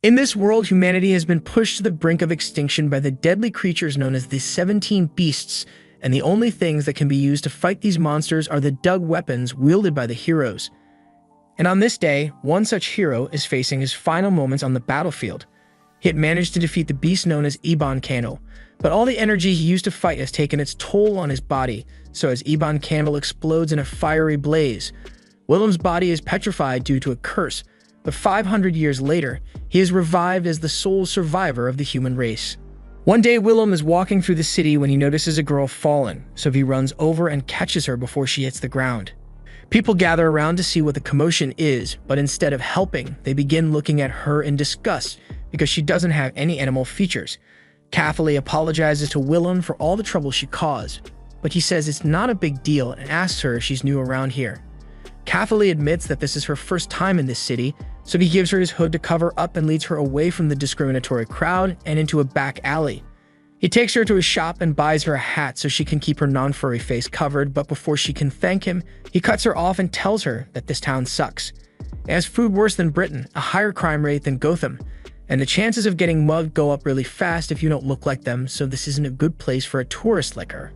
In this world, humanity has been pushed to the brink of extinction by the deadly creatures known as the 17 Beasts, and the only things that can be used to fight these monsters are the dug weapons wielded by the heroes. And on this day, one such hero is facing his final moments on the battlefield. He had managed to defeat the beast known as Iban Candle, but all the energy he used to fight has taken its toll on his body, so as Iban Candle explodes in a fiery blaze, Willem's body is petrified due to a curse, but 500 years later, he is revived as the sole survivor of the human race. One day, Willem is walking through the city when he notices a girl fallen, so he runs over and catches her before she hits the ground. People gather around to see what the commotion is, but instead of helping, they begin looking at her in disgust because she doesn't have any animal features. Catholi apologizes to Willem for all the trouble she caused, but he says it's not a big deal and asks her if she's new around here. Catholi admits that this is her first time in this city, so he gives her his hood to cover up and leads her away from the discriminatory crowd and into a back alley. He takes her to his shop and buys her a hat so she can keep her non-furry face covered, but before she can thank him, he cuts her off and tells her that this town sucks. It has food worse than Britain, a higher crime rate than Gotham, and the chances of getting mugged go up really fast if you don't look like them, so this isn't a good place for a tourist like her.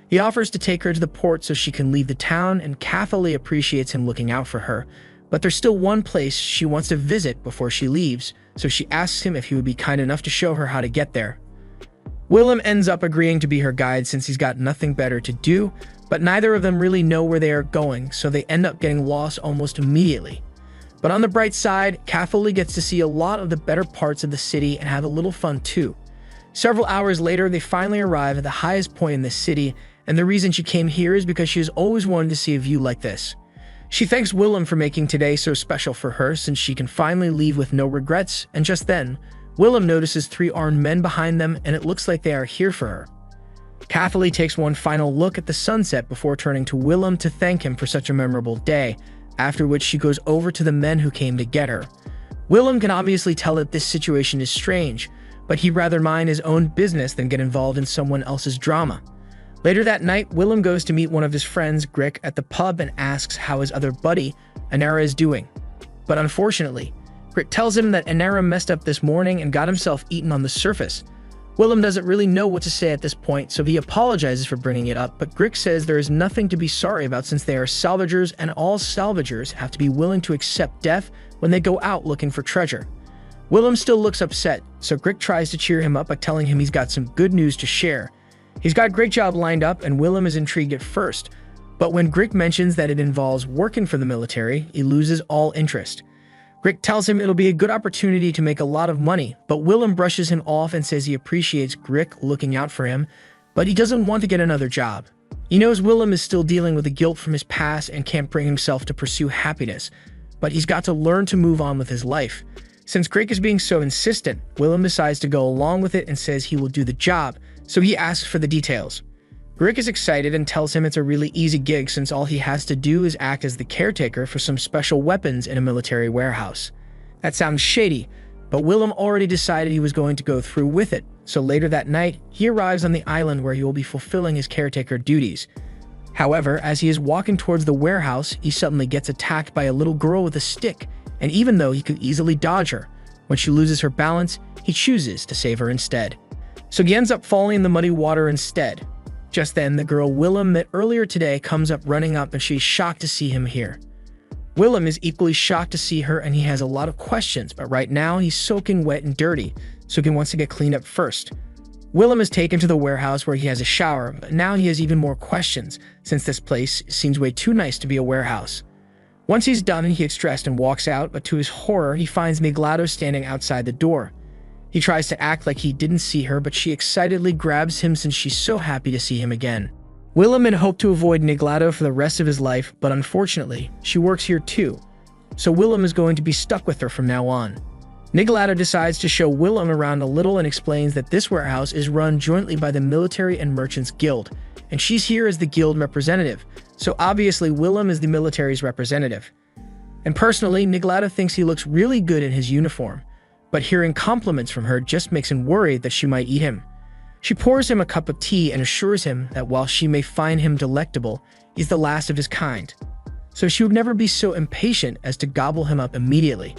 He offers to take her to the port so she can leave the town, and Catholi appreciates him looking out for her, but there's still one place she wants to visit before she leaves, so she asks him if he would be kind enough to show her how to get there. Willem ends up agreeing to be her guide since he's got nothing better to do, but neither of them really know where they are going, so they end up getting lost almost immediately. But on the bright side, Catholi gets to see a lot of the better parts of the city and have a little fun too. Several hours later, they finally arrive at the highest point in the city, and the reason she came here is because she has always wanted to see a view like this. She thanks Willem for making today so special for her since she can finally leave with no regrets, and just then, Willem notices 3 armed men behind them, and it looks like they are here for her. Catholi takes one final look at the sunset before turning to Willem to thank him for such a memorable day, after which she goes over to the men who came to get her. Willem can obviously tell that this situation is strange, but he'd rather mind his own business than get involved in someone else's drama. Later that night, Willem goes to meet one of his friends, Grick, at the pub and asks how his other buddy, Anara, is doing. But unfortunately, Grick tells him that Anara messed up this morning and got himself eaten on the surface. Willem doesn't really know what to say at this point, so he apologizes for bringing it up, but Grick says there is nothing to be sorry about since they are salvagers and all salvagers have to be willing to accept death when they go out looking for treasure. Willem still looks upset, so Grick tries to cheer him up by telling him he's got some good news to share. He's got a great job lined up and Willem is intrigued at first, but when Grick mentions that it involves working for the military, he loses all interest. Grick tells him it'll be a good opportunity to make a lot of money, but Willem brushes him off and says he appreciates Grick looking out for him, but he doesn't want to get another job. He knows Willem is still dealing with the guilt from his past and can't bring himself to pursue happiness, but he's got to learn to move on with his life. Since Grick is being so insistent, Willem decides to go along with it and says he will do the job, so he asks for the details. Grick is excited and tells him it's a really easy gig since all he has to do is act as the caretaker for some special weapons in a military warehouse. That sounds shady, but Willem already decided he was going to go through with it, so later that night, he arrives on the island where he will be fulfilling his caretaker duties. However, as he is walking towards the warehouse, he suddenly gets attacked by a little girl with a stick, and even though he could easily dodge her, when she loses her balance, he chooses to save her instead. So he ends up falling in the muddy water instead. Just then, the girl Willem met earlier today comes up running up and she's shocked to see him here. Willem is equally shocked to see her and he has a lot of questions, but right now he's soaking wet and dirty, so he wants to get cleaned up first. Willem is taken to the warehouse where he has a shower, but now he has even more questions, since this place seems way too nice to be a warehouse. Once he's done, he gets dressed and walks out, but to his horror, he finds Niglado standing outside the door. He tries to act like he didn't see her, but she excitedly grabs him since she's so happy to see him again. Willem had hoped to avoid Niglado for the rest of his life, but unfortunately, she works here too, so Willem is going to be stuck with her from now on. Niglado decides to show Willem around a little and explains that this warehouse is run jointly by the Military and Merchants Guild, and she's here as the guild representative, so obviously Willem is the military's representative. And personally, Niglado thinks he looks really good in his uniform, but hearing compliments from her just makes him worried that she might eat him. She pours him a cup of tea and assures him that while she may find him delectable, he's the last of his kind. So she would never be so impatient as to gobble him up immediately.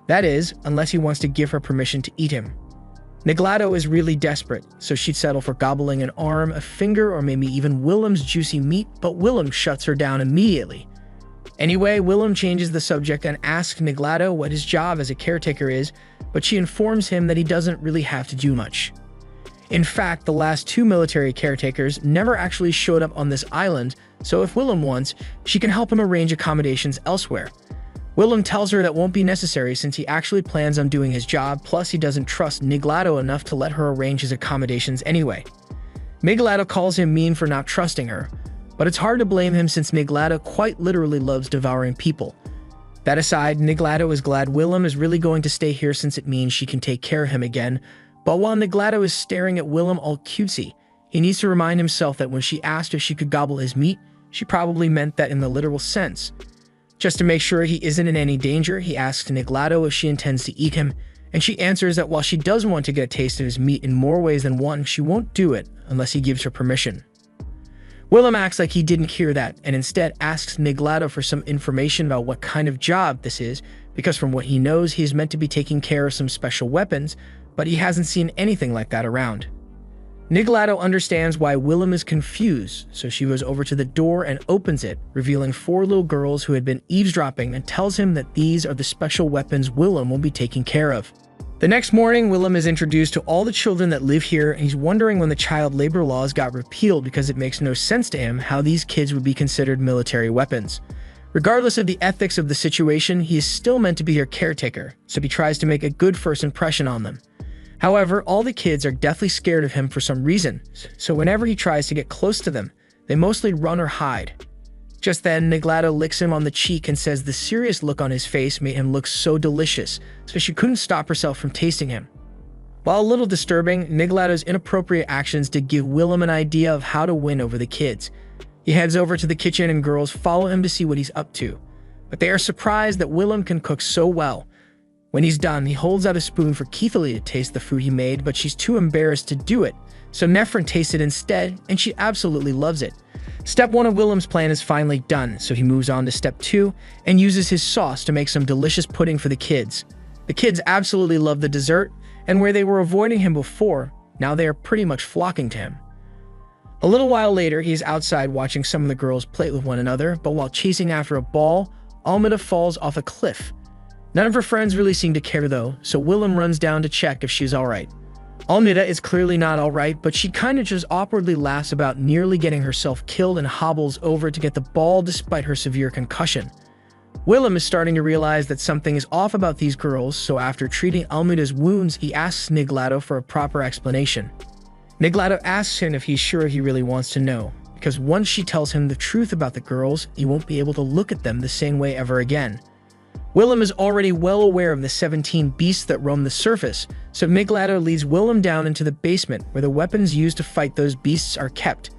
That is, unless he wants to give her permission to eat him. Niglado is really desperate, so she'd settle for gobbling an arm, a finger, or maybe even Willem's juicy meat, but Willem shuts her down immediately. Anyway, Willem changes the subject and asks Niglado what his job as a caretaker is, but she informs him that he doesn't really have to do much. In fact, the last two military caretakers never actually showed up on this island, so if Willem wants, she can help him arrange accommodations elsewhere. Willem tells her that won't be necessary since he actually plans on doing his job, plus he doesn't trust Niglado enough to let her arrange his accommodations anyway. Niglado calls him mean for not trusting her, but it's hard to blame him since Niglado quite literally loves devouring people. That aside, Niglado is glad Willem is really going to stay here since it means she can take care of him again, but while Niglado is staring at Willem all cutesy, he needs to remind himself that when she asked if she could gobble his meat, she probably meant that in the literal sense. Just to make sure he isn't in any danger, he asks Niglado if she intends to eat him, and she answers that while she does want to get a taste of his meat in more ways than one, she won't do it unless he gives her permission. Willem acts like he didn't hear that, and instead asks Niglado for some information about what kind of job this is, because from what he knows, he is meant to be taking care of some special weapons, but he hasn't seen anything like that around. Niglado understands why Willem is confused, so she goes over to the door and opens it, revealing four little girls who had been eavesdropping, and tells him that these are the special weapons Willem will be taking care of. The next morning, Willem is introduced to all the children that live here, and he's wondering when the child labor laws got repealed because it makes no sense to him how these kids would be considered military weapons. Regardless of the ethics of the situation, he is still meant to be their caretaker, so he tries to make a good first impression on them. However, all the kids are deathly scared of him for some reason, so whenever he tries to get close to them, they mostly run or hide. Just then, Niglado licks him on the cheek and says the serious look on his face made him look so delicious, so she couldn't stop herself from tasting him. While a little disturbing, Niglado's inappropriate actions did give Willem an idea of how to win over the kids. He heads over to the kitchen and girls follow him to see what he's up to, but they are surprised that Willem can cook so well. When he's done, he holds out a spoon for Keithalie to taste the food he made, but she's too embarrassed to do it, so Nefren tastes it instead, and she absolutely loves it. Step 1 of Willem's plan is finally done, so he moves on to step 2 and uses his sauce to make some delicious pudding for the kids. The kids absolutely love the dessert, and where they were avoiding him before, now they are pretty much flocking to him. A little while later, he's outside watching some of the girls play with one another, but while chasing after a ball, Almida falls off a cliff. None of her friends really seem to care though, so Willem runs down to check if she's alright. Almida is clearly not alright, but she kinda just awkwardly laughs about nearly getting herself killed and hobbles over to get the ball despite her severe concussion. Willem is starting to realize that something is off about these girls, so after treating Almida's wounds, he asks Niglado for a proper explanation. Niglado asks him if he's sure he really wants to know, because once she tells him the truth about the girls, he won't be able to look at them the same way ever again. Willem is already well aware of the 17 beasts that roam the surface, so Niglado leads Willem down into the basement where the weapons used to fight those beasts are kept.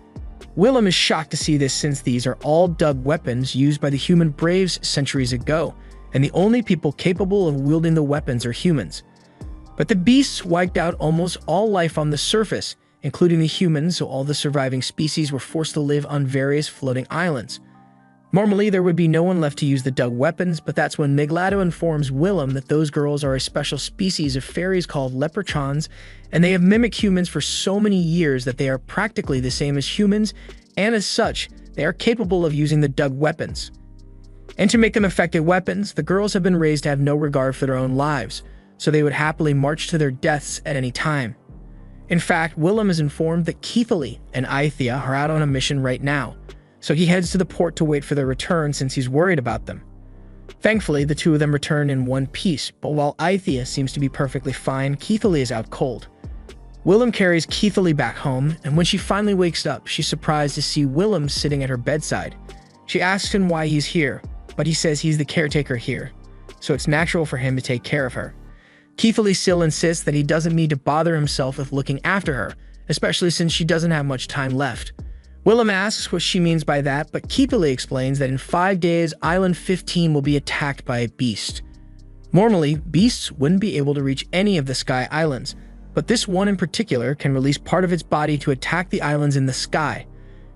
Willem is shocked to see this since these are all dug weapons used by the human braves centuries ago, and the only people capable of wielding the weapons are humans. But the beasts wiped out almost all life on the surface, including the humans, so all the surviving species were forced to live on various floating islands. Normally, there would be no one left to use the dug weapons, but that's when Niglado informs Willem that those girls are a special species of fairies called leprechauns, and they have mimicked humans for so many years that they are practically the same as humans, and as such, they are capable of using the dug weapons. And to make them effective weapons, the girls have been raised to have no regard for their own lives, so they would happily march to their deaths at any time. In fact, Willem is informed that Keithalie and Aithia are out on a mission right now, so he heads to the port to wait for their return since he's worried about them. Thankfully, the two of them return in one piece, but while Aithia seems to be perfectly fine, Keithalie is out cold. Willem carries Keithalie back home, and when she finally wakes up, she's surprised to see Willem sitting at her bedside. She asks him why he's here, but he says he's the caretaker here, so it's natural for him to take care of her. Keithalie still insists that he doesn't need to bother himself with looking after her, especially since she doesn't have much time left. Willem asks what she means by that, but Keithalie explains that in 5 days, Island 15 will be attacked by a beast. Normally, beasts wouldn't be able to reach any of the sky islands, but this one in particular can release part of its body to attack the islands in the sky.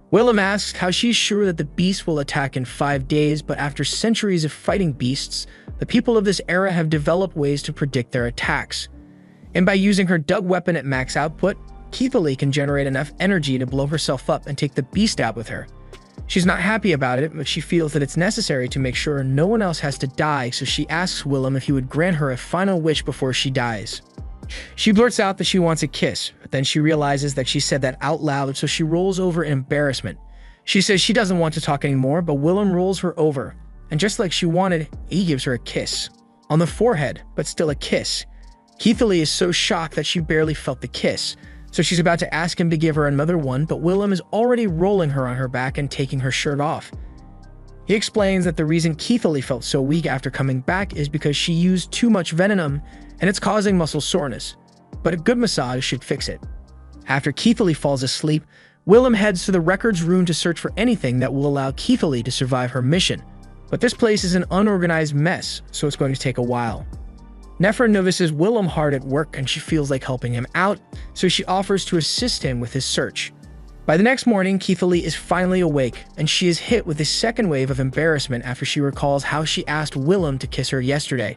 Willem asks how she's sure that the beast will attack in 5 days, but after centuries of fighting beasts, the people of this era have developed ways to predict their attacks. And by using her dug weapon at max output, Keithalee can generate enough energy to blow herself up and take the beast out with her. She's not happy about it, but she feels that it's necessary to make sure no one else has to die, so she asks Willem if he would grant her a final wish before she dies. She blurts out that she wants a kiss, but then she realizes that she said that out loud, so she rolls over in embarrassment. She says she doesn't want to talk anymore, but Willem rolls her over, and just like she wanted, he gives her a kiss. On the forehead, but still a kiss. Keithalee is so shocked that she barely felt the kiss, so she's about to ask him to give her another one, but Willem is already rolling her on her back and taking her shirt off. He explains that the reason Keithalee felt so weak after coming back is because she used too much venom, and it's causing muscle soreness, but a good massage should fix it. After Keithalee falls asleep, Willem heads to the records room to search for anything that will allow Keithalee to survive her mission, but this place is an unorganized mess, so it's going to take a while. Nefra notices Willem hard at work and she feels like helping him out, so she offers to assist him with his search. By the next morning, Keithalee is finally awake, and she is hit with a second wave of embarrassment after she recalls how she asked Willem to kiss her yesterday.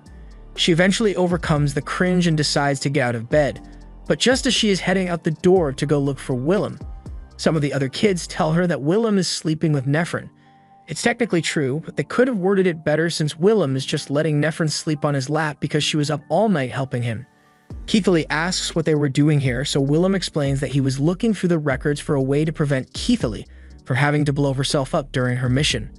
She eventually overcomes the cringe and decides to get out of bed, but just as she is heading out the door to go look for Willem, some of the other kids tell her that Willem is sleeping with Nefren. It's technically true, but they could have worded it better since Willem is just letting Nefren sleep on his lap because she was up all night helping him. Keithalee asks what they were doing here, so Willem explains that he was looking through the records for a way to prevent Keithalee from having to blow herself up during her mission.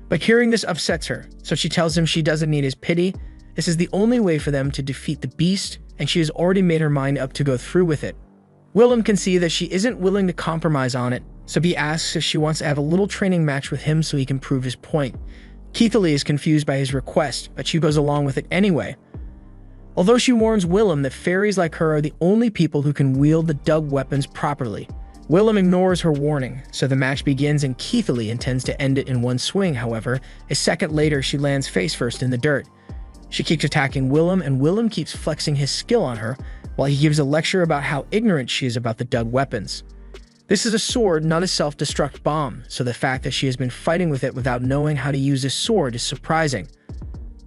But hearing this upsets her, so she tells him she doesn't need his pity. This is the only way for them to defeat the beast, and she has already made her mind up to go through with it. Willem can see that she isn't willing to compromise on it, so he asks if she wants to have a little training match with him so he can prove his point. Keithalee is confused by his request, but she goes along with it anyway. Although she warns Willem that fairies like her are the only people who can wield the dug weapons properly, Willem ignores her warning, so the match begins and Keithalee intends to end it in one swing. However, a second later she lands face first in the dirt. She keeps attacking Willem, and Willem keeps flexing his skill on her while he gives a lecture about how ignorant she is about the dug weapons. This is a sword, not a self-destruct bomb, so the fact that she has been fighting with it without knowing how to use a sword is surprising.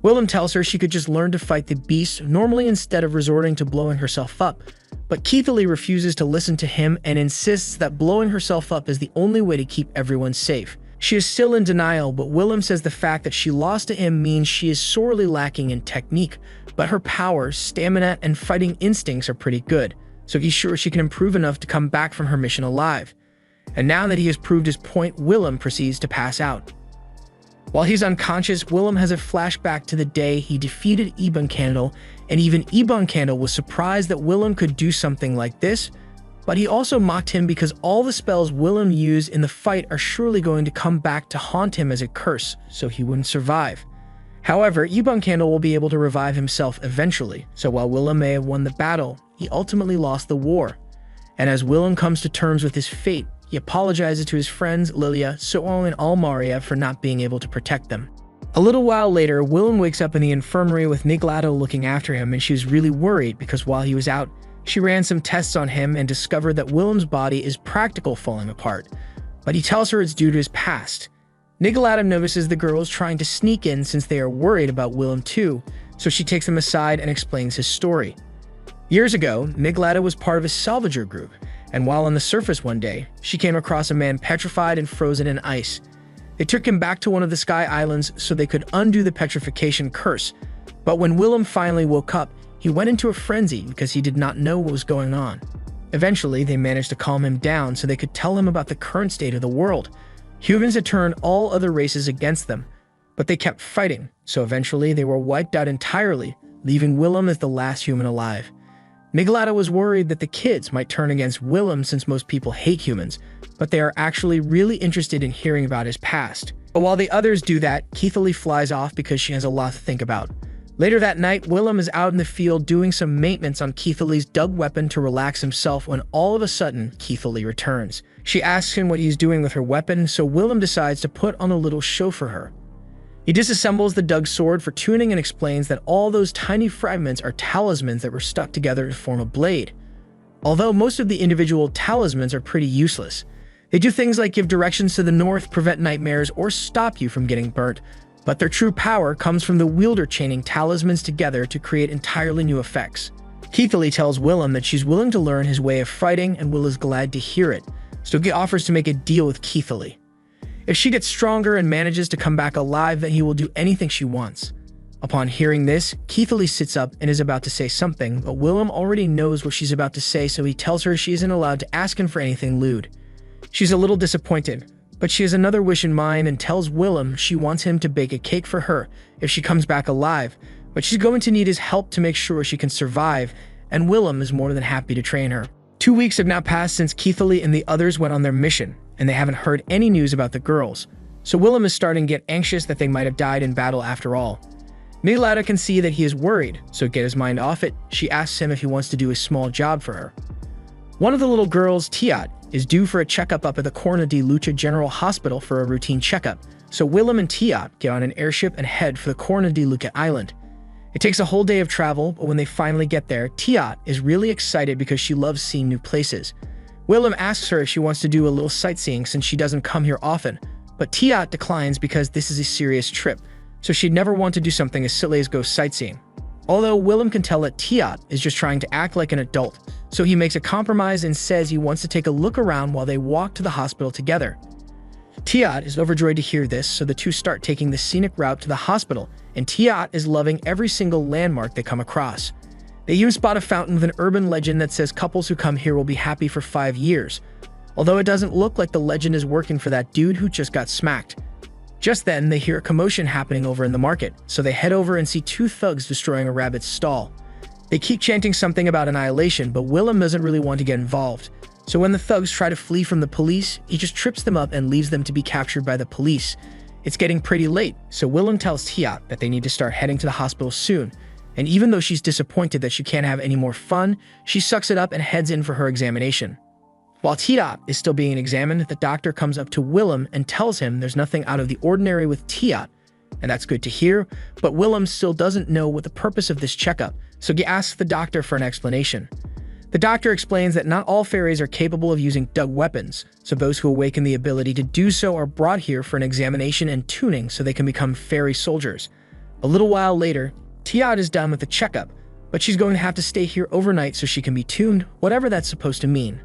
Willem tells her she could just learn to fight the beast normally instead of resorting to blowing herself up, but Keithalee refuses to listen to him and insists that blowing herself up is the only way to keep everyone safe. She is still in denial, but Willem says the fact that she lost to him means she is sorely lacking in technique, but her power, stamina, and fighting instincts are pretty good, so he's sure she can improve enough to come back from her mission alive. And now that he has proved his point, Willem proceeds to pass out. While he's unconscious, Willem has a flashback to the day he defeated Ebon Candle, and even Ebon Candle was surprised that Willem could do something like this, but he also mocked him because all the spells Willem used in the fight are surely going to come back to haunt him as a curse, so he wouldn't survive. However, Ebon Candle will be able to revive himself eventually, so while Willem may have won the battle, he ultimately lost the war. And as Willem comes to terms with his fate, he apologizes to his friends Lilia, Soong, and Almaria for not being able to protect them. A little while later, Willem wakes up in the infirmary with Niglato looking after him, and she was really worried because while he was out, she ran some tests on him and discovered that Willem's body is practically falling apart, but he tells her it's due to his past. Niglato notices the girls trying to sneak in since they are worried about Willem too, so she takes him aside and explains his story. Years ago, Niglato was part of a salvager group, and while on the surface one day, she came across a man petrified and frozen in ice. They took him back to one of the Sky Islands so they could undo the petrification curse, but when Willem finally woke up, he went into a frenzy because he did not know what was going on. Eventually, they managed to calm him down so they could tell him about the current state of the world. Humans had turned all other races against them, but they kept fighting, so eventually they were wiped out entirely, leaving Willem as the last human alive. Niglato was worried that the kids might turn against Willem since most people hate humans, but they are actually really interested in hearing about his past. But while the others do that, Keithalee flies off because she has a lot to think about. Later that night, Willem is out in the field doing some maintenance on Keithalee's dug weapon to relax himself when all of a sudden, Keithalee returns. She asks him what he's doing with her weapon, so Willem decides to put on a little show for her. He disassembles the dug sword for tuning and explains that all those tiny fragments are talismans that were stuck together to form a blade. Although most of the individual talismans are pretty useless, They do things like give directions to the north, prevent nightmares, or stop you from getting burnt. But their true power comes from the wielder chaining talismans together to create entirely new effects. Keithley tells Willem that she's willing to learn his way of fighting, and Will is glad to hear it, so he offers to make a deal with Keithley. If she gets stronger and manages to come back alive, then he will do anything she wants. Upon hearing this, Keithley sits up and is about to say something, but Willem already knows what she's about to say, so he tells her she isn't allowed to ask him for anything lewd. She's a little disappointed, but she has another wish in mind and tells Willem she wants him to bake a cake for her if she comes back alive, but she's going to need his help to make sure she can survive, and Willem is more than happy to train her. 2 weeks have now passed since Keithley and the others went on their mission, and they haven't heard any news about the girls, so Willem is starting to get anxious that they might have died in battle after all. Milada can see that he is worried, so to get his mind off it, she asks him if he wants to do a small job for her. One of the little girls, Tiat, is due for a checkup up at the Corna de Lucha General Hospital for a routine checkup, so Willem and Tiat get on an airship and head for the Corna de Lucha Island. It takes a whole day of travel, but when they finally get there, Tiat is really excited because she loves seeing new places. Willem asks her if she wants to do a little sightseeing since she doesn't come here often, but Tiat declines because this is a serious trip, so she'd never want to do something as silly as go sightseeing. Although Willem can tell that Tiat is just trying to act like an adult, so he makes a compromise and says he wants to take a look around while they walk to the hospital together. Tiat is overjoyed to hear this, so the two start taking the scenic route to the hospital, and Tiat is loving every single landmark they come across. They even spot a fountain with an urban legend that says couples who come here will be happy for 5 years, although it doesn't look like the legend is working for that dude who just got smacked. Just then, they hear a commotion happening over in the market, so they head over and see 2 thugs destroying a rabbit's stall. They keep chanting something about annihilation, but Willem doesn't really want to get involved. So when the thugs try to flee from the police, he just trips them up and leaves them to be captured by the police. It's getting pretty late, so Willem tells Tiat that they need to start heading to the hospital soon, and even though she's disappointed that she can't have any more fun, she sucks it up and heads in for her examination. While Tiat is still being examined, the doctor comes up to Willem and tells him there's nothing out of the ordinary with Tiat, and that's good to hear, but Willem still doesn't know what the purpose of this checkup, so he asks the doctor for an explanation. The doctor explains that not all fairies are capable of using dug weapons, so those who awaken the ability to do so are brought here for an examination and tuning so they can become fairy soldiers. A little while later, Tiat is done with the checkup, but she's going to have to stay here overnight so she can be tuned, whatever that's supposed to mean.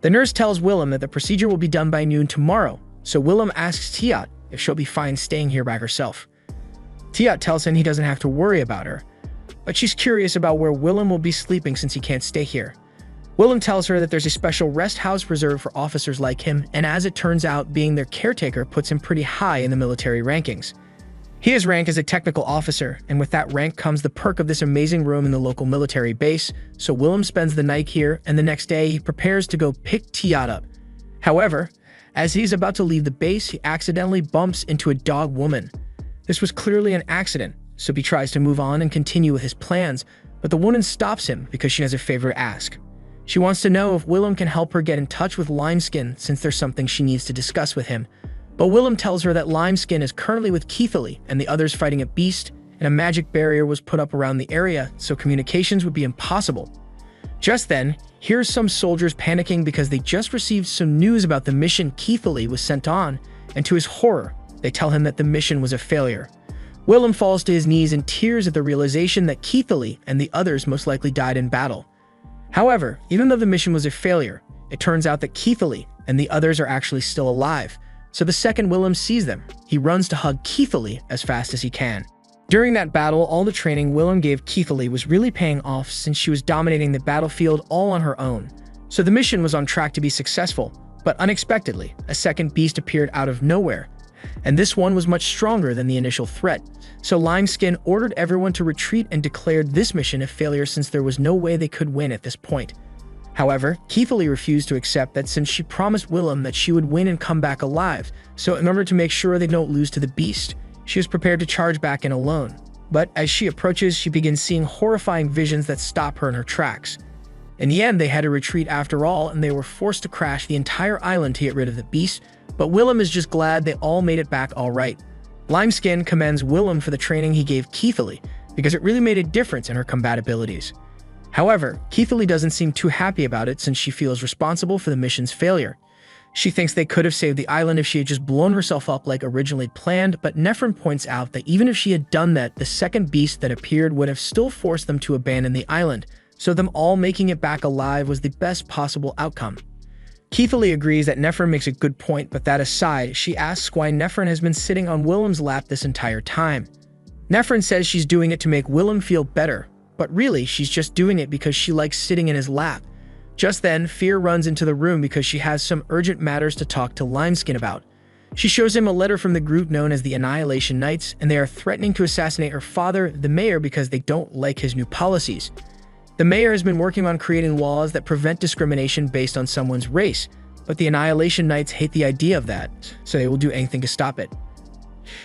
The nurse tells Willem that the procedure will be done by noon tomorrow, so Willem asks Tiat if she'll be fine staying here by herself. Tiat tells him he doesn't have to worry about her, but she's curious about where Willem will be sleeping since he can't stay here. Willem tells her that there's a special rest house reserved for officers like him, and as it turns out, being their caretaker puts him pretty high in the military rankings. He is ranked as a technical officer, and with that rank comes the perk of this amazing room in the local military base, so Willem spends the night here, and the next day he prepares to go pick Tiat up. However, as he's about to leave the base, he accidentally bumps into a dog woman. This was clearly an accident, so he tries to move on and continue with his plans, but the woman stops him because she has a favor to ask. She wants to know if Willem can help her get in touch with Limeskin since there's something she needs to discuss with him. But Willem tells her that Limeskin is currently with Keithley and the others fighting a beast, and a magic barrier was put up around the area, so communications would be impossible. Just then, here's some soldiers panicking because they just received some news about the mission Keithley was sent on, and to his horror, they tell him that the mission was a failure. Willem falls to his knees in tears at the realization that Keithley and the others most likely died in battle. However, even though the mission was a failure, it turns out that Keithley and the others are actually still alive, so the second Willem sees them, he runs to hug Keithley as fast as he can. During that battle, all the training Willem gave Keithley was really paying off since she was dominating the battlefield all on her own, so the mission was on track to be successful, but unexpectedly, a second beast appeared out of nowhere, and this one was much stronger than the initial threat, so Limeskin ordered everyone to retreat and declared this mission a failure since there was no way they could win at this point. However, Keithley refused to accept that since she promised Willem that she would win and come back alive, so in order to make sure they don't lose to the beast, she was prepared to charge back in alone. But as she approaches, she begins seeing horrifying visions that stop her in her tracks. In the end, they had to retreat after all, and they were forced to crash the entire island to get rid of the beast, but Willem is just glad they all made it back all right. Limeskin commends Willem for the training he gave Keithley, because it really made a difference in her combat abilities. However, Keithley doesn't seem too happy about it since she feels responsible for the mission's failure. She thinks they could have saved the island if she had just blown herself up like originally planned, but Nephron points out that even if she had done that, the second beast that appeared would have still forced them to abandon the island, so them all making it back alive was the best possible outcome. Keithley agrees that Nephron makes a good point, but that aside, she asks why Nephron has been sitting on Willem's lap this entire time. Nephron says she's doing it to make Willem feel better, but really, she's just doing it because she likes sitting in his lap. Just then, Fear runs into the room because she has some urgent matters to talk to Limeskin about. She shows him a letter from the group known as the Annihilation Knights, and they are threatening to assassinate her father, the mayor, because they don't like his new policies. The mayor has been working on creating laws that prevent discrimination based on someone's race, but the Annihilation Knights hate the idea of that, so they will do anything to stop it.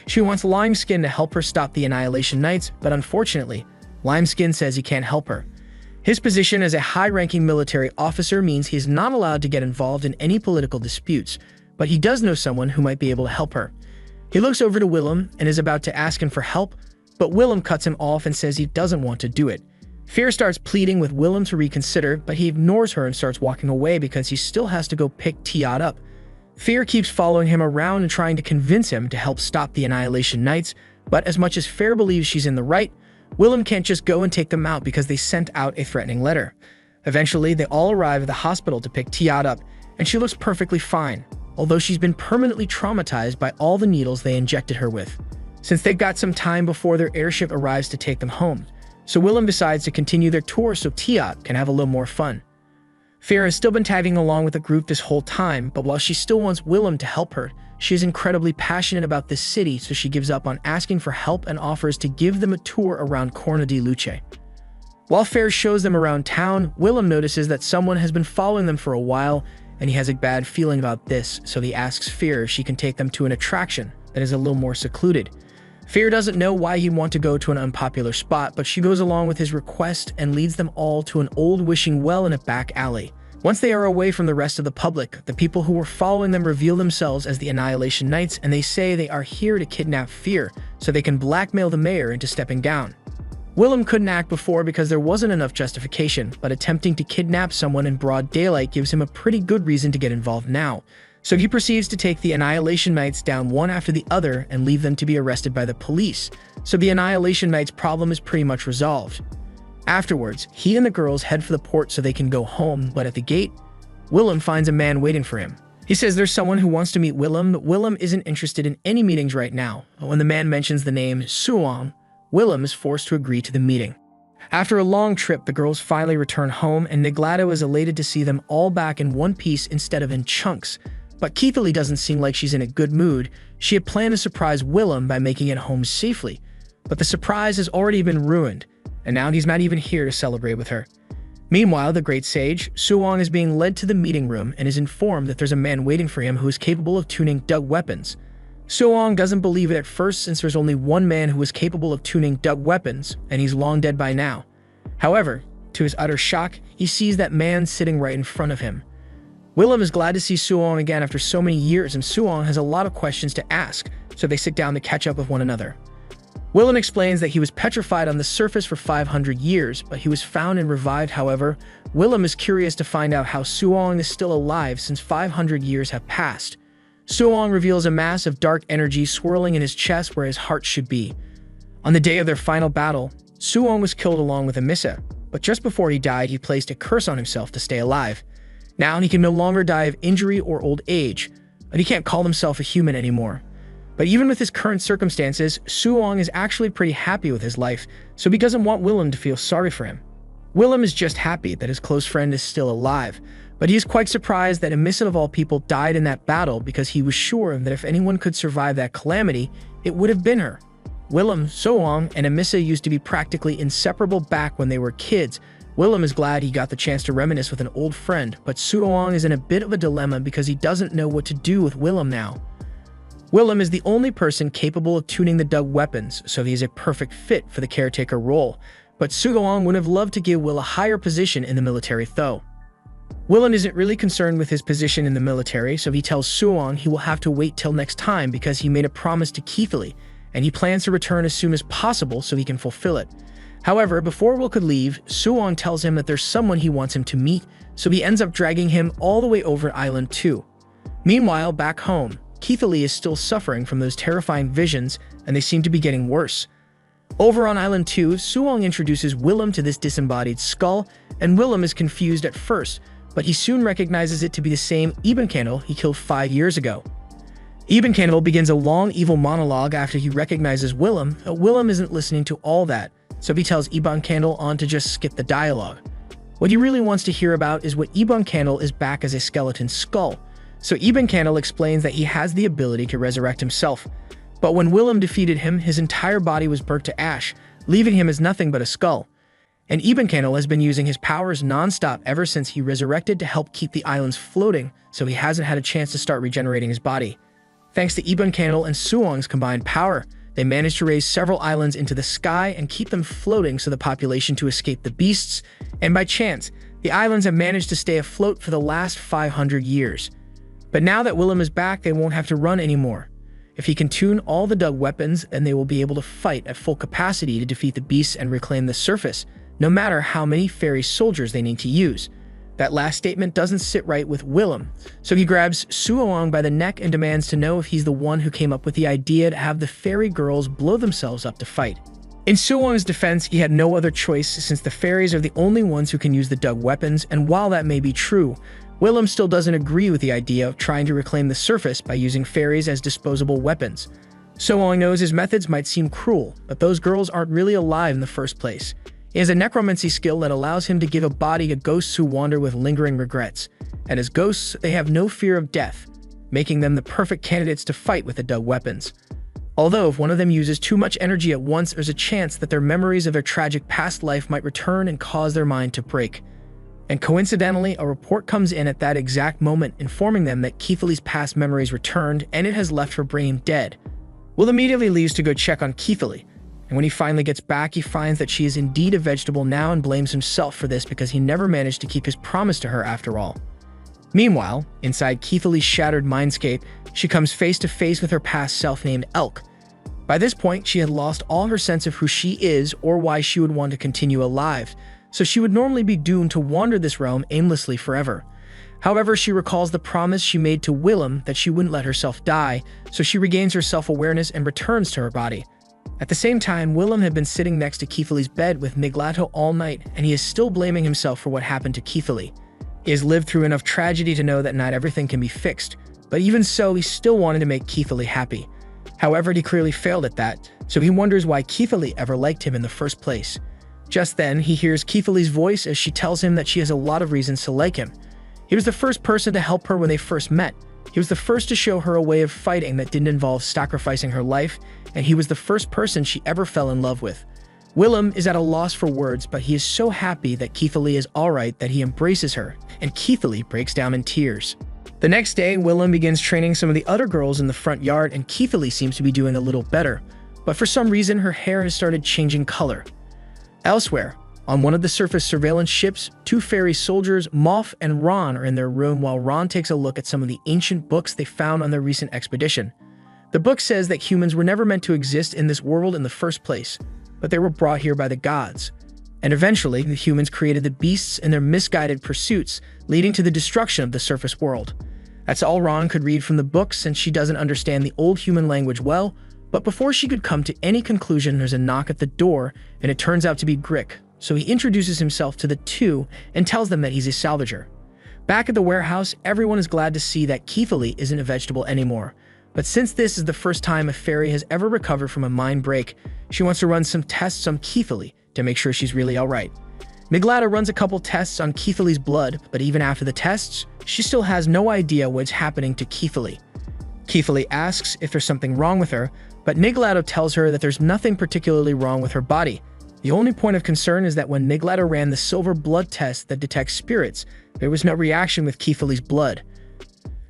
She wants Limeskin to help her stop the Annihilation Knights, but unfortunately, Limeskin says he can't help her. His position as a high-ranking military officer means he is not allowed to get involved in any political disputes, but he does know someone who might be able to help her. He looks over to Willem and is about to ask him for help, but Willem cuts him off and says he doesn't want to do it. Fear starts pleading with Willem to reconsider, but he ignores her and starts walking away because he still has to go pick Tiat up. Fear keeps following him around and trying to convince him to help stop the Annihilation Knights, but as much as Fear believes she's in the right, Willem can't just go and take them out because they sent out a threatening letter. Eventually, they all arrive at the hospital to pick Tiat up, and she looks perfectly fine, although she's been permanently traumatized by all the needles they injected her with. Since they've got some time before their airship arrives to take them home, so Willem decides to continue their tour so Tiat can have a little more fun. Fear has still been tagging along with the group this whole time, but while she still wants Willem to help her, she is incredibly passionate about this city, so she gives up on asking for help and offers to give them a tour around Corna di Luce. While Fear shows them around town, Willem notices that someone has been following them for a while, and he has a bad feeling about this, so he asks Fear if she can take them to an attraction that is a little more secluded. Fear doesn't know why he'd want to go to an unpopular spot, but she goes along with his request and leads them all to an old wishing well in a back alley. Once they are away from the rest of the public, the people who were following them reveal themselves as the Annihilation Knights, and they say they are here to kidnap Fear so they can blackmail the mayor into stepping down. Willem couldn't act before because there wasn't enough justification, but attempting to kidnap someone in broad daylight gives him a pretty good reason to get involved now. So he proceeds to take the Annihilation Knights down one after the other and leave them to be arrested by the police, so the Annihilation Knights' problem is pretty much resolved. Afterwards, he and the girls head for the port so they can go home, but at the gate, Willem finds a man waiting for him. He says there's someone who wants to meet Willem, but Willem isn't interested in any meetings right now. But when the man mentions the name Suong, Willem is forced to agree to the meeting. After a long trip, the girls finally return home, and Neglado is elated to see them all back in one piece instead of in chunks. But Keithley doesn't seem like she's in a good mood. She had planned to surprise Willem by making it home safely, but the surprise has already been ruined, and now he's not even here to celebrate with her. Meanwhile, the great sage, Suong, is being led to the meeting room and is informed that there's a man waiting for him who is capable of tuning dug weapons. Suong doesn't believe it at first since there's only one man who is capable of tuning dug weapons, and he's long dead by now. However, to his utter shock, he sees that man sitting right in front of him. Willem is glad to see Suong again after so many years, and Suong has a lot of questions to ask, so they sit down to catch up with one another. Willem explains that he was petrified on the surface for 500 years, but he was found and revived. However, Willem is curious to find out how Suong is still alive since 500 years have passed. Suong reveals a mass of dark energy swirling in his chest where his heart should be. On the day of their final battle, Suong was killed along with Amissa, but just before he died, he placed a curse on himself to stay alive. Now he can no longer die of injury or old age, but he can't call himself a human anymore. But even with his current circumstances, Suong is actually pretty happy with his life, so he doesn't want Willem to feel sorry for him. Willem is just happy that his close friend is still alive, but he is quite surprised that Amissa of all people died in that battle because he was sure that if anyone could survive that calamity, it would have been her. Willem, Suong, and Amissa used to be practically inseparable back when they were kids. Willem is glad he got the chance to reminisce with an old friend, but Suong is in a bit of a dilemma because he doesn't know what to do with Willem now. Willem is the only person capable of tuning the dug weapons, so he is a perfect fit for the caretaker role, but Suong would have loved to give Will a higher position in the military though. Willem isn't really concerned with his position in the military, so he tells Suong he will have to wait till next time because he made a promise to Keithley, and he plans to return as soon as possible so he can fulfill it. However, before Will could leave, Suong tells him that there's someone he wants him to meet, so he ends up dragging him all the way over Island 2. Meanwhile, back home, Keithley is still suffering from those terrifying visions, and they seem to be getting worse. Over on Island 2, Suong introduces Willem to this disembodied skull, and Willem is confused at first, but he soon recognizes it to be the same Eben Candle he killed 5 years ago. Eben Candle begins a long evil monologue after he recognizes Willem, but Willem isn't listening to all that, so he tells Eben Candle on to just skip the dialogue. What he really wants to hear about is what Eben Candle is back as a skeleton skull, so Eben Candle explains that he has the ability to resurrect himself. But when Willem defeated him, his entire body was burnt to ash, leaving him as nothing but a skull. And Eben Candle has been using his powers non-stop ever since he resurrected to help keep the islands floating, so he hasn't had a chance to start regenerating his body. Thanks to Eben Candle and Suong's combined power, they managed to raise several islands into the sky and keep them floating so the population to escape the beasts, and by chance, the islands have managed to stay afloat for the last 500 years. But now that Willem is back, they won't have to run anymore. If he can tune all the dug weapons, then they will be able to fight at full capacity to defeat the beasts and reclaim the surface, no matter how many fairy soldiers they need to use. That last statement doesn't sit right with Willem, so he grabs Suong by the neck and demands to know if he's the one who came up with the idea to have the fairy girls blow themselves up to fight. In Suong's defense, he had no other choice since the fairies are the only ones who can use the dug weapons, and while that may be true, Willem still doesn't agree with the idea of trying to reclaim the surface by using fairies as disposable weapons. Suong knows his methods might seem cruel, but those girls aren't really alive in the first place. He has a necromancy skill that allows him to give a body to ghosts who wander with lingering regrets. And as ghosts, they have no fear of death, making them the perfect candidates to fight with the dug weapons. Although if one of them uses too much energy at once, there's a chance that their memories of their tragic past life might return and cause their mind to break. And coincidentally, a report comes in at that exact moment informing them that Keithley's past memories returned and it has left her brain dead. Will immediately leaves to go check on Keithley, and when he finally gets back, he finds that she is indeed a vegetable now and blames himself for this because he never managed to keep his promise to her after all. Meanwhile, inside Keithley's shattered mindscape, she comes face to face with her past self named Elk. By this point, she had lost all her sense of who she is or why she would want to continue alive, so she would normally be doomed to wander this realm aimlessly forever. However, she recalls the promise she made to Willem that she wouldn't let herself die, so she regains her self-awareness and returns to her body. At the same time, Willem had been sitting next to Keithley's bed with Miglato all night, and he is still blaming himself for what happened to Keithley. He has lived through enough tragedy to know that not everything can be fixed, but even so, he still wanted to make Keithley happy. However, he clearly failed at that, so he wonders why Keithley ever liked him in the first place. Just then, he hears Keithley's voice as she tells him that she has a lot of reasons to like him. He was the first person to help her when they first met. He was the first to show her a way of fighting that didn't involve sacrificing her life, and he was the first person she ever fell in love with. Willem is at a loss for words, but he is so happy that Keithley is alright that he embraces her, and Keithley breaks down in tears. The next day, Willem begins training some of the other girls in the front yard, and Keithley seems to be doing a little better, but for some reason her hair has started changing color. Elsewhere, on one of the surface surveillance ships, two fairy soldiers, Moff and Ron, are in their room while Ron takes a look at some of the ancient books they found on their recent expedition. The book says that humans were never meant to exist in this world in the first place, but they were brought here by the gods. And eventually, the humans created the beasts in their misguided pursuits, leading to the destruction of the surface world. That's all Ron could read from the book since she doesn't understand the old human language well, but before she could come to any conclusion, there's a knock at the door, and it turns out to be Grick. So he introduces himself to the two and tells them that he's a salvager. Back at the warehouse, everyone is glad to see that Keithley isn't a vegetable anymore. But since this is the first time a fairy has ever recovered from a mind break, she wants to run some tests on Keithley to make sure she's really alright. Miglata runs a couple tests on Keithley's blood, but even after the tests, she still has no idea what's happening to Keithley. Keithley asks if there's something wrong with her, but Miglato tells her that there's nothing particularly wrong with her body. The only point of concern is that when Miglato ran the silver blood test that detects spirits, there was no reaction with Keithley's blood.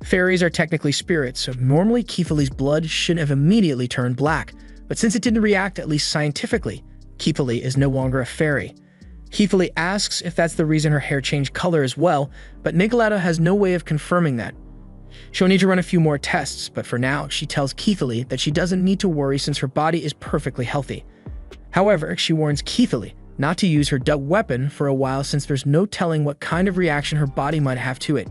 Fairies are technically spirits, so normally Keithley's blood should have immediately turned black, but since it didn't react, at least scientifically, Keithley is no longer a fairy. Keithley asks if that's the reason her hair changed color as well, but Miglato has no way of confirming that. She'll need to run a few more tests, but for now, she tells Keithley that she doesn't need to worry since her body is perfectly healthy. However, she warns Keithley not to use her dug weapon for a while since there's no telling what kind of reaction her body might have to it.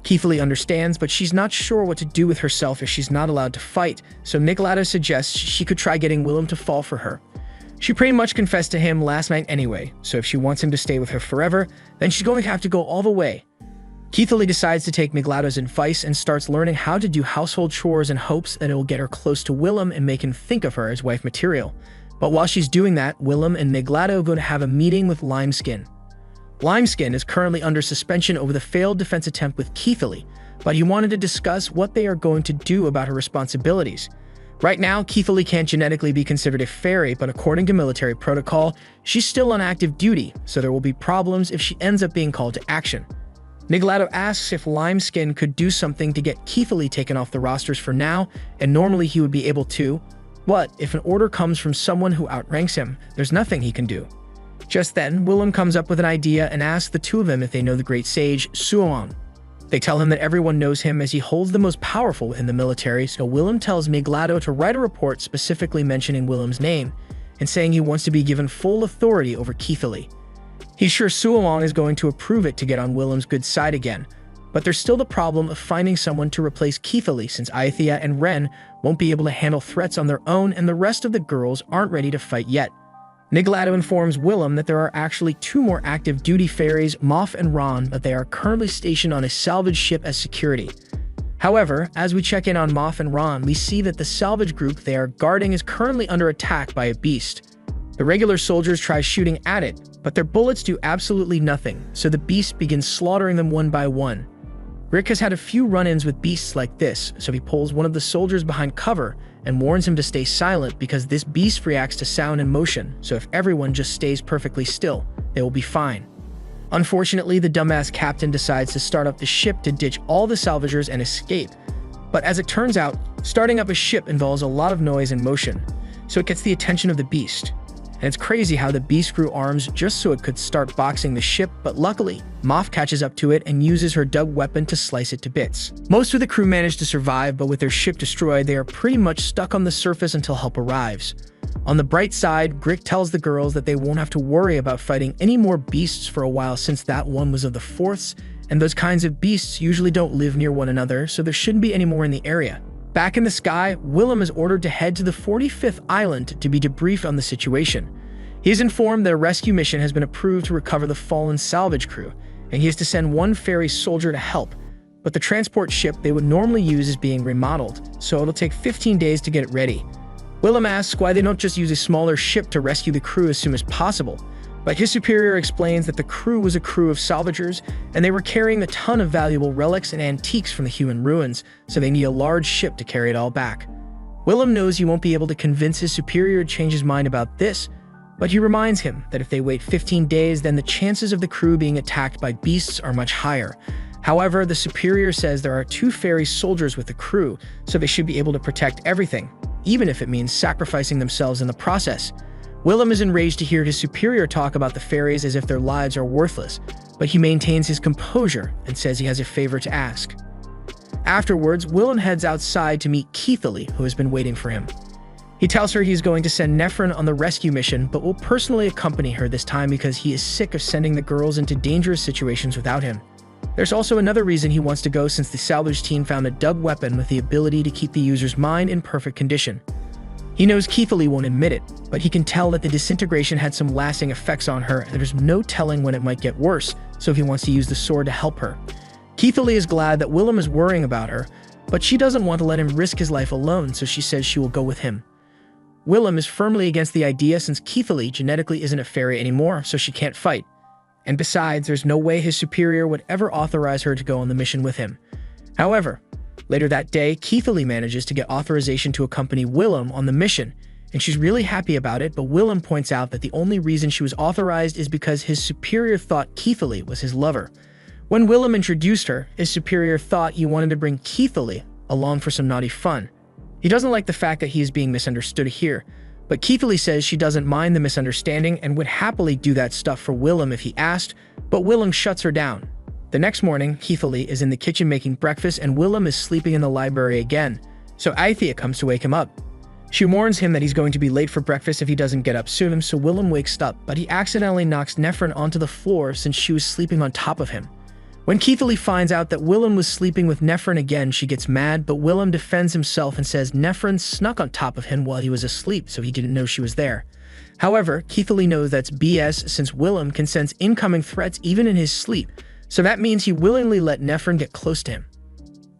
Keithley understands, but she's not sure what to do with herself if she's not allowed to fight, so Nicolado suggests she could try getting Willem to fall for her. She pretty much confessed to him last night anyway, so if she wants him to stay with her forever, then she's going to have to go all the way. Keithley decides to take Miglado's advice and starts learning how to do household chores in hopes that it will get her close to Willem and make him think of her as wife material. But while she's doing that, Willem and Miglado go to have a meeting with Limeskin. Limeskin is currently under suspension over the failed defense attempt with Keithley, but he wanted to discuss what they are going to do about her responsibilities. Right now, Keithley can't genetically be considered a fairy, but according to military protocol, she's still on active duty, so there will be problems if she ends up being called to action. Miglado asks if Limeskin could do something to get Keithley taken off the rosters for now, and normally he would be able to. But if an order comes from someone who outranks him, there's nothing he can do. Just then, Willem comes up with an idea and asks the two of them if they know the great sage, Suoan. They tell him that everyone knows him as he holds the most powerful within the military, so Willem tells Miglado to write a report specifically mentioning Willem's name, and saying he wants to be given full authority over Keithley. He's sure Suoan is going to approve it to get on Willem's good side again, but there's still the problem of finding someone to replace Keithley since Aethia and Ren won't be able to handle threats on their own and the rest of the girls aren't ready to fight yet. Miglado informs Willem that there are actually two more active duty fairies, Moff and Ron, but they are currently stationed on a salvage ship as security. However, as we check in on Moff and Ron, we see that the salvage group they are guarding is currently under attack by a beast. The regular soldiers try shooting at it, but their bullets do absolutely nothing, so the beast begins slaughtering them one by one. Rick has had a few run-ins with beasts like this, so he pulls one of the soldiers behind cover and warns him to stay silent because this beast reacts to sound and motion, so if everyone just stays perfectly still, they will be fine. Unfortunately, the dumbass captain decides to start up the ship to ditch all the salvagers and escape. But as it turns out, starting up a ship involves a lot of noise and motion, so it gets the attention of the beast. And it's crazy how the beast grew arms just so it could start boxing the ship, but luckily, Moff catches up to it and uses her dug weapon to slice it to bits. Most of the crew manage to survive, but with their ship destroyed, they are pretty much stuck on the surface until help arrives. On the bright side, Grick tells the girls that they won't have to worry about fighting any more beasts for a while since that one was of the fourths, and those kinds of beasts usually don't live near one another, so there shouldn't be any more in the area. Back in the sky, Willem is ordered to head to the 45th island to be debriefed on the situation. He is informed that a rescue mission has been approved to recover the fallen salvage crew, and he is to send one fairy soldier to help. But the transport ship they would normally use is being remodeled, so it'll take 15 days to get it ready. Willem asks why they don't just use a smaller ship to rescue the crew as soon as possible, but his superior explains that the crew was a crew of salvagers, and they were carrying a ton of valuable relics and antiques from the human ruins, so they need a large ship to carry it all back. Willem knows he won't be able to convince his superior to change his mind about this, but he reminds him that if they wait 15 days, then the chances of the crew being attacked by beasts are much higher. However, the superior says there are two fairy soldiers with the crew, so they should be able to protect everything, even if it means sacrificing themselves in the process. Willem is enraged to hear his superior talk about the fairies as if their lives are worthless, but he maintains his composure and says he has a favor to ask. Afterwards, Willem heads outside to meet Keithley, who has been waiting for him. He tells her he's going to send Nephron on the rescue mission, but will personally accompany her this time because he is sick of sending the girls into dangerous situations without him. There's also another reason he wants to go since the salvage team found a dug weapon with the ability to keep the user's mind in perfect condition. He knows Keithley won't admit it, but he can tell that the disintegration had some lasting effects on her, and there's no telling when it might get worse, so he wants to use the sword to help her. Keithley is glad that Willem is worrying about her, but she doesn't want to let him risk his life alone, so she says she will go with him. Willem is firmly against the idea since Keithley genetically isn't a fairy anymore, so she can't fight. And besides, there's no way his superior would ever authorize her to go on the mission with him. However, later that day, Keithley manages to get authorization to accompany Willem on the mission, and she's really happy about it, but Willem points out that the only reason she was authorized is because his superior thought Keithley was his lover. When Willem introduced her, his superior thought he wanted to bring Keithley along for some naughty fun. He doesn't like the fact that he is being misunderstood here, but Keithley says she doesn't mind the misunderstanding and would happily do that stuff for Willem if he asked, but Willem shuts her down. The next morning, Keithley is in the kitchen making breakfast and Willem is sleeping in the library again, so Aethia comes to wake him up. She warns him that he's going to be late for breakfast if he doesn't get up soon, so Willem wakes up, but he accidentally knocks Nephron onto the floor since she was sleeping on top of him. When Keithley finds out that Willem was sleeping with Nephrin again, she gets mad, but Willem defends himself and says Nephrin snuck on top of him while he was asleep, so he didn't know she was there. However, Keithley knows that's BS since Willem can sense incoming threats even in his sleep, so that means he willingly let Nephrin get close to him.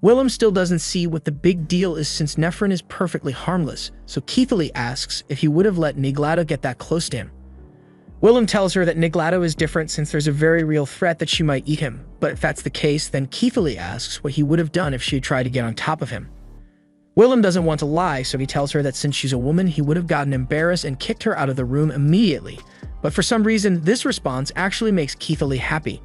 Willem still doesn't see what the big deal is since Nephrin is perfectly harmless, so Keithley asks if he would have let Niglado get that close to him. Willem tells her that Niglado is different since there's a very real threat that she might eat him, but if that's the case, then Keithley asks what he would have done if she had tried to get on top of him. Willem doesn't want to lie, so he tells her that since she's a woman, he would have gotten embarrassed and kicked her out of the room immediately, but for some reason, this response actually makes Keithley happy.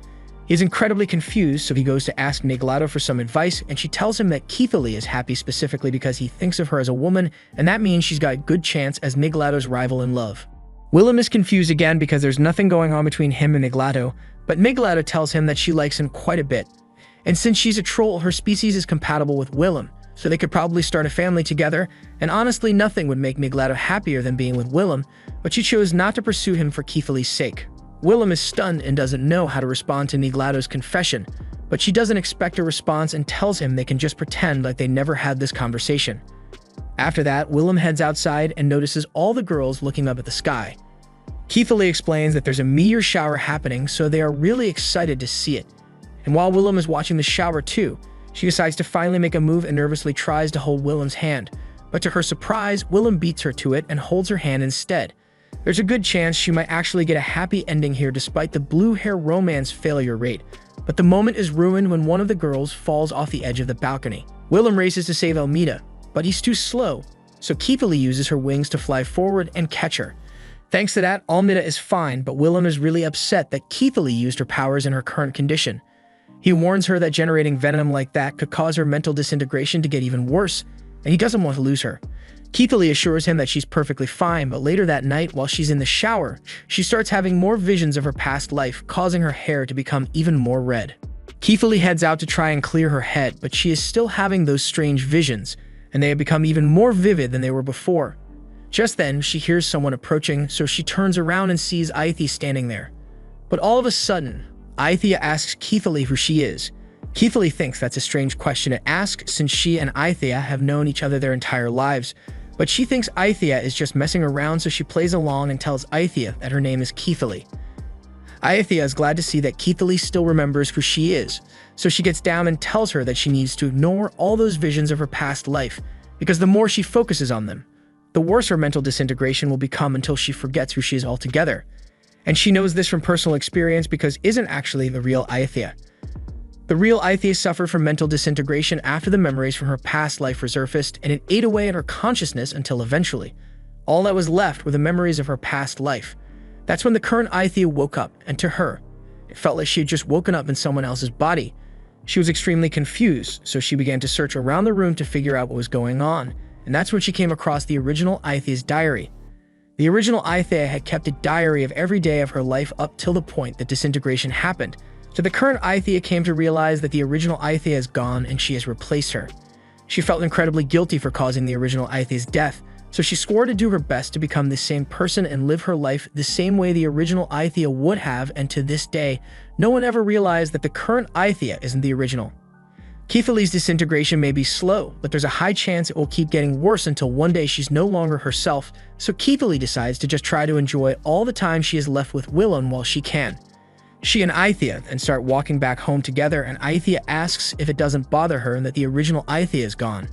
He's incredibly confused, so he goes to ask Niglado for some advice, and she tells him that Keithley is happy specifically because he thinks of her as a woman, and that means she's got a good chance as Niglado's rival in love. Willem is confused again because there's nothing going on between him and Niglado, but Niglado tells him that she likes him quite a bit. And since she's a troll, her species is compatible with Willem, so they could probably start a family together, and honestly nothing would make Niglado happier than being with Willem, but she chose not to pursue him for Keithley's sake. Willem is stunned and doesn't know how to respond to Niglado's confession, but she doesn't expect a response and tells him they can just pretend like they never had this conversation. After that, Willem heads outside and notices all the girls looking up at the sky. Keithley explains that there's a meteor shower happening, so they are really excited to see it. And while Willem is watching the shower too, she decides to finally make a move and nervously tries to hold Willem's hand. But to her surprise, Willem beats her to it and holds her hand instead. There's a good chance she might actually get a happy ending here despite the blue hair romance failure rate. But the moment is ruined when one of the girls falls off the edge of the balcony. Willem races to save Almeida, but he's too slow, so Keithley uses her wings to fly forward and catch her. Thanks to that, Almeida is fine, but Willem is really upset that Keithley used her powers in her current condition. He warns her that generating venom like that could cause her mental disintegration to get even worse, and he doesn't want to lose her. Keithley assures him that she's perfectly fine, but later that night, while she's in the shower, she starts having more visions of her past life, causing her hair to become even more red. Keithley heads out to try and clear her head, but she is still having those strange visions, and they have become even more vivid than they were before. Just then, she hears someone approaching, so she turns around and sees Aithia standing there. But all of a sudden, Aithia asks Keithley who she is. Keithley thinks that's a strange question to ask since she and Aithia have known each other their entire lives, but she thinks Aithia is just messing around, so she plays along and tells Aithia that her name is Keithley. Aithia is glad to see that Keithley still remembers who she is, so she gets down and tells her that she needs to ignore all those visions of her past life, because the more she focuses on them, the worse her mental disintegration will become until she forgets who she is altogether. And she knows this from personal experience because isn't actually the real Aithia. The real Aithia suffered from mental disintegration after the memories from her past life resurfaced, and it ate away at her consciousness until eventually, all that was left were the memories of her past life. That's when the current Aithia woke up, and to her, it felt like she had just woken up in someone else's body. She was extremely confused, so she began to search around the room to figure out what was going on, and that's when she came across the original Aithia's diary. The original Aithia had kept a diary of every day of her life up till the point that disintegration happened. So the current Aithia came to realize that the original Aithia is gone and she has replaced her. She felt incredibly guilty for causing the original Aithia's death, so she swore to do her best to become the same person and live her life the same way the original Aithia would have, and to this day, no one ever realized that the current Aithia isn't the original. Keithley's disintegration may be slow, but there's a high chance it will keep getting worse until one day she's no longer herself, so Keithley decides to just try to enjoy all the time she is left with Willem while she can. She and Aithia then start walking back home together, and Aithia asks if it doesn't bother her and that the original Aithia is gone.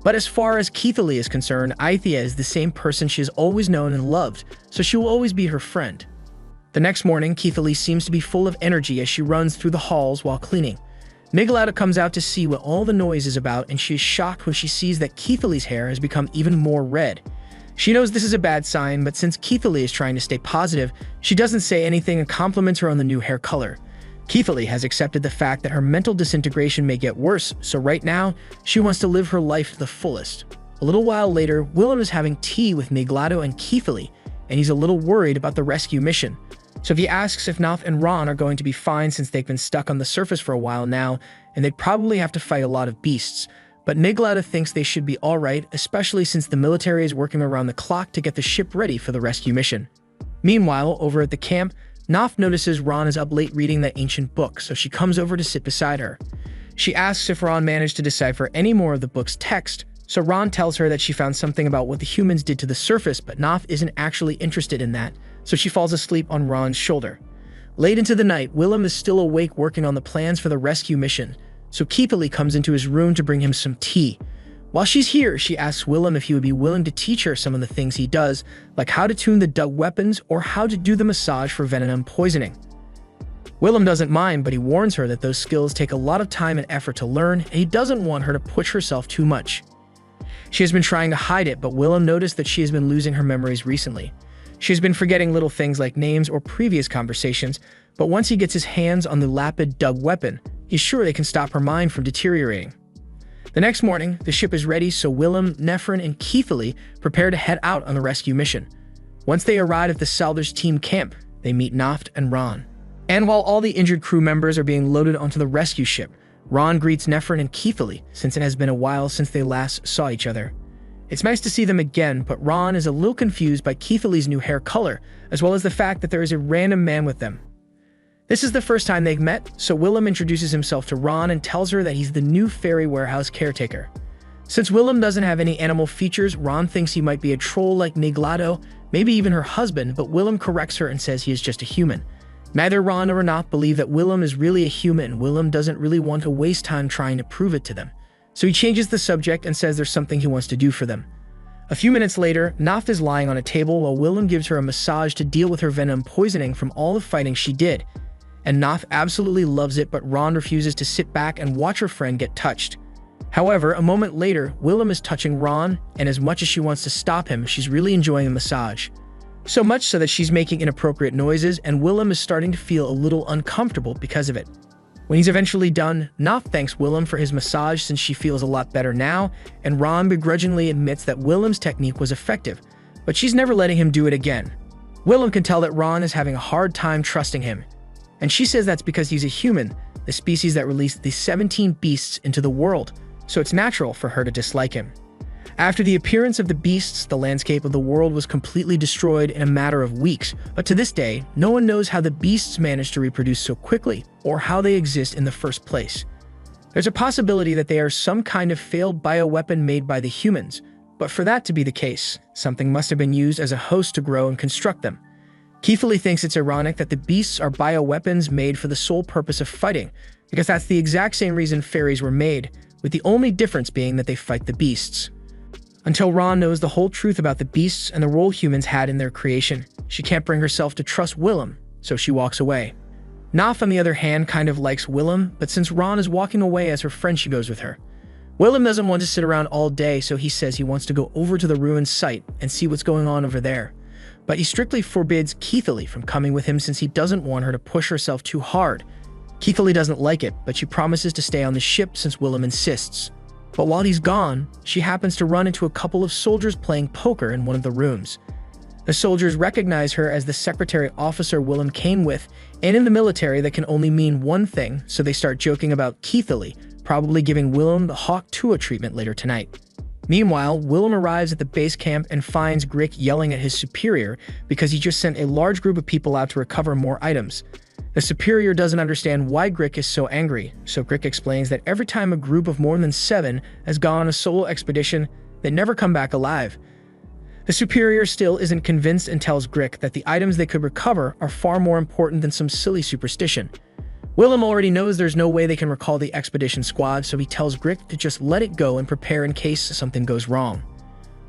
But as far as Keithley is concerned, Aithia is the same person she has always known and loved, so she will always be her friend. The next morning, Keithley seems to be full of energy as she runs through the halls while cleaning. Niglado comes out to see what all the noise is about, and she is shocked when she sees that Keithley's hair has become even more red. She knows this is a bad sign, but since Keithley is trying to stay positive, she doesn't say anything and compliments her on the new hair color. Keithley has accepted the fact that her mental disintegration may get worse, so right now, she wants to live her life to the fullest. A little while later, Willem is having tea with Niglado and Keithley, and he's a little worried about the rescue mission. So he asks if Nalf and Ron are going to be fine since they've been stuck on the surface for a while now, and they'd probably have to fight a lot of beasts. But Niglado thinks they should be alright, especially since the military is working around the clock to get the ship ready for the rescue mission. Meanwhile, over at the camp, Naf notices Ron is up late reading that ancient book, so she comes over to sit beside her. She asks if Ron managed to decipher any more of the book's text, so Ron tells her that she found something about what the humans did to the surface, but Naf isn't actually interested in that, so she falls asleep on Ron's shoulder. Late into the night, Willem is still awake working on the plans for the rescue mission, so Keithley comes into his room to bring him some tea. While she's here, she asks Willem if he would be willing to teach her some of the things he does, like how to tune the dug weapons or how to do the massage for venom poisoning. Willem doesn't mind, but he warns her that those skills take a lot of time and effort to learn, and he doesn't want her to push herself too much. She has been trying to hide it, but Willem noticed that she has been losing her memories recently. She has been forgetting little things like names or previous conversations, but once he gets his hands on the lapid dug weapon, he's sure they can stop her mind from deteriorating. The next morning, the ship is ready, so Willem, Nephrin, and Keithley prepare to head out on the rescue mission. Once they arrive at the Salvage team camp, they meet Naft and Ron. And while all the injured crew members are being loaded onto the rescue ship, Ron greets Nephrin and Keithley, since it has been a while since they last saw each other. It's nice to see them again, but Ron is a little confused by Keithley's new hair color, as well as the fact that there is a random man with them. This is the first time they've met, so Willem introduces himself to Ron and tells her that he's the new ferry warehouse caretaker. Since Willem doesn't have any animal features, Ron thinks he might be a troll like Niglado, maybe even her husband, but Willem corrects her and says he is just a human. Neither Ron nor Naf believe that Willem is really a human, and Willem doesn't really want to waste time trying to prove it to them. So he changes the subject and says there's something he wants to do for them. A few minutes later, Naf is lying on a table while Willem gives her a massage to deal with her venom poisoning from all the fighting she did. And Naf absolutely loves it, but Ron refuses to sit back and watch her friend get touched. However, a moment later, Willem is touching Ron, and as much as she wants to stop him, she's really enjoying the massage. So much so that she's making inappropriate noises, and Willem is starting to feel a little uncomfortable because of it. When he's eventually done, Naf thanks Willem for his massage since she feels a lot better now, and Ron begrudgingly admits that Willem's technique was effective, but she's never letting him do it again. Willem can tell that Ron is having a hard time trusting him, and she says that's because he's a human, the species that released the 17 beasts into the world, so it's natural for her to dislike him. After the appearance of the beasts, the landscape of the world was completely destroyed in a matter of weeks, but to this day, no one knows how the beasts managed to reproduce so quickly, or how they exist in the first place. There's a possibility that they are some kind of failed bioweapon made by the humans, but for that to be the case, something must have been used as a host to grow and construct them. Keithley thinks it's ironic that the beasts are bioweapons made for the sole purpose of fighting, because that's the exact same reason fairies were made, with the only difference being that they fight the beasts. Until Ron knows the whole truth about the beasts and the role humans had in their creation, she can't bring herself to trust Willem, so she walks away. Naf, on the other hand, kind of likes Willem, but since Ron is walking away as her friend, she goes with her. Willem doesn't want to sit around all day, so he says he wants to go over to the ruined site and see what's going on over there. But he strictly forbids Keithley from coming with him since he doesn't want her to push herself too hard. Keithley doesn't like it, but she promises to stay on the ship since Willem insists. But while he's gone, she happens to run into a couple of soldiers playing poker in one of the rooms. The soldiers recognize her as the secretary officer Willem came with, and in the military that can only mean one thing, so they start joking about Keithley, probably giving Willem the Hawk Tuah treatment later tonight. Meanwhile, Willem arrives at the base camp and finds Grick yelling at his superior because he just sent a large group of people out to recover more items. The superior doesn't understand why Grick is so angry, so Grick explains that every time a group of more than 7 has gone on a solo expedition, they never come back alive. The superior still isn't convinced and tells Grick that the items they could recover are far more important than some silly superstition. Willem already knows there's no way they can recall the expedition squad, so he tells Grick to just let it go and prepare in case something goes wrong.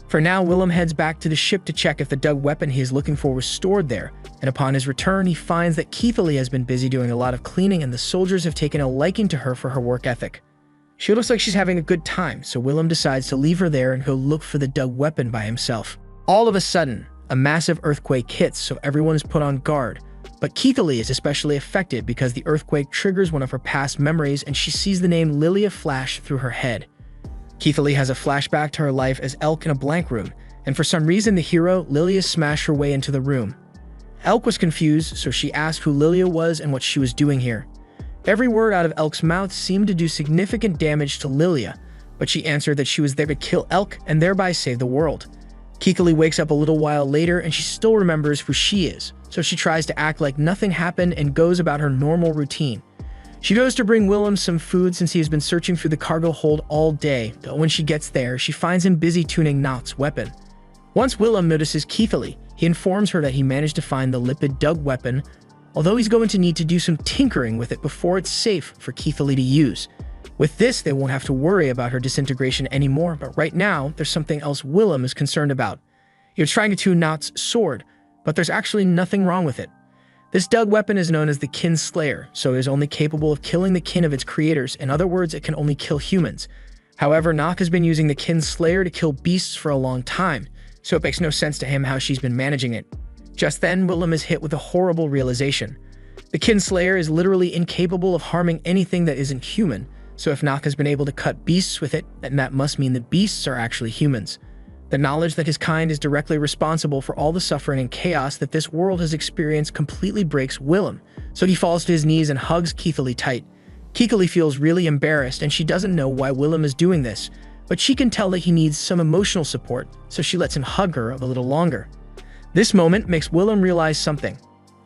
For now, Willem heads back to the ship to check if the dug weapon he is looking for was stored there, and upon his return, he finds that Keithley has been busy doing a lot of cleaning and the soldiers have taken a liking to her for her work ethic. She looks like she's having a good time, so Willem decides to leave her there and go look for the dug weapon by himself. All of a sudden, a massive earthquake hits, so everyone is put on guard. But Keithley is especially affected because the earthquake triggers one of her past memories and she sees the name Lilia flash through her head. Keithley has a flashback to her life as Elk in a blank room, and for some reason the hero, Lilia, smashed her way into the room. Elk was confused, so she asked who Lilia was and what she was doing here. Every word out of Elk's mouth seemed to do significant damage to Lilia, but she answered that she was there to kill Elk and thereby save the world. Keithley wakes up a little while later and she still remembers who she is, so she tries to act like nothing happened and goes about her normal routine. She goes to bring Willem some food since he has been searching through the cargo hold all day, but when she gets there, she finds him busy tuning Nott's weapon. Once Willem notices Keithley, he informs her that he managed to find the lipid dug weapon, although he's going to need to do some tinkering with it before it's safe for Keithley to use. With this, they won't have to worry about her disintegration anymore, but right now, there's something else Willem is concerned about. He was trying to tune Nott's sword, but there's actually nothing wrong with it. This dug weapon is known as the Kin Slayer, so it is only capable of killing the kin of its creators. In other words, it can only kill humans. However, Nott has been using the Kin Slayer to kill beasts for a long time, so it makes no sense to him how she's been managing it. Just then, Willem is hit with a horrible realization. The Kin Slayer is literally incapable of harming anything that isn't human, so if Nott has been able to cut beasts with it, then that must mean that beasts are actually humans. The knowledge that his kind is directly responsible for all the suffering and chaos that this world has experienced completely breaks Willem, so he falls to his knees and hugs Keithley tight. Keithley feels really embarrassed and she doesn't know why Willem is doing this, but she can tell that he needs some emotional support, so she lets him hug her a little longer. This moment makes Willem realize something.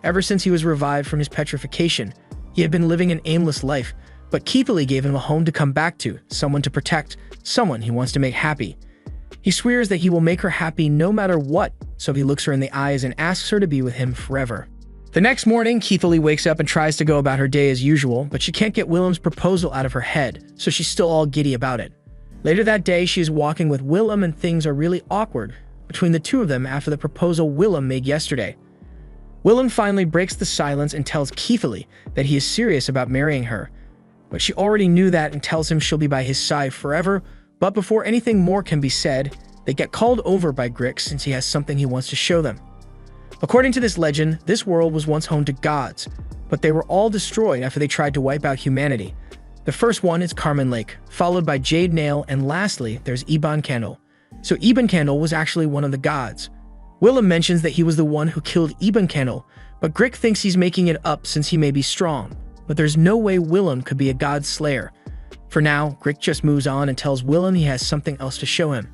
Ever since he was revived from his petrification, he had been living an aimless life, but Keithley gave him a home to come back to, someone to protect, someone he wants to make happy. He swears that he will make her happy no matter what, so he looks her in the eyes and asks her to be with him forever. The next morning, Keithley wakes up and tries to go about her day as usual, but she can't get Willem's proposal out of her head, so she's still all giddy about it. Later that day, she is walking with Willem and things are really awkward between the two of them after the proposal Willem made yesterday. Willem finally breaks the silence and tells Keithley that he is serious about marrying her, but she already knew that and tells him she'll be by his side forever. But before anything more can be said, they get called over by Grick since he has something he wants to show them. According to this legend, this world was once home to gods, but they were all destroyed after they tried to wipe out humanity. The first one is Carmen Lake, followed by Jade Nail, and lastly, there's Iban Candle. So Iban Candle was actually one of the gods. Willem mentions that he was the one who killed Iban Candle, but Grick thinks he's making it up since he may be strong. But there's no way Willem could be a god slayer. For now, Grick just moves on and tells Willem he has something else to show him.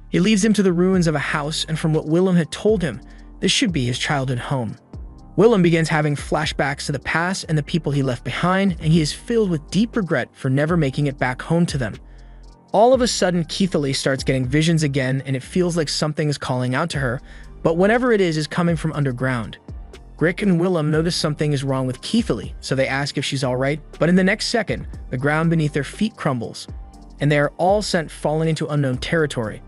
He leads him to the ruins of a house, and from what Willem had told him, this should be his childhood home. Willem begins having flashbacks to the past and the people he left behind, and he is filled with deep regret for never making it back home to them. All of a sudden, Keithley starts getting visions again, and it feels like something is calling out to her, but whatever it is coming from underground. Grick and Willem notice something is wrong with Keithley, so they ask if she's alright, but in the next second, the ground beneath their feet crumbles, and they are all sent falling into unknown territory.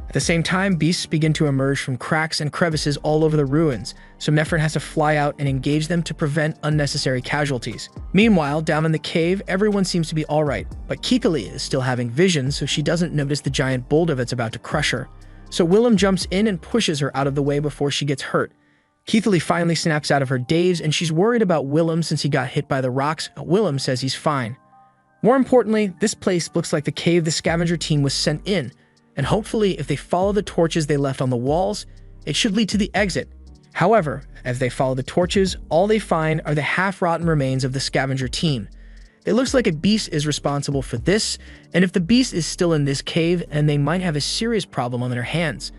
At the same time, beasts begin to emerge from cracks and crevices all over the ruins, so Nephrin has to fly out and engage them to prevent unnecessary casualties. Meanwhile, down in the cave, everyone seems to be alright, but Keithley is still having visions, so she doesn't notice the giant boulder that's about to crush her. So Willem jumps in and pushes her out of the way before she gets hurt. Keithley finally snaps out of her daze, and she's worried about Willem since he got hit by the rocks, but Willem says he's fine. More importantly, this place looks like the cave the scavenger team was sent in, and hopefully, if they follow the torches they left on the walls, it should lead to the exit. However, as they follow the torches, all they find are the half-rotten remains of the scavenger team. It looks like a beast is responsible for this, and if the beast is still in this cave, then they might have a serious problem on their hands.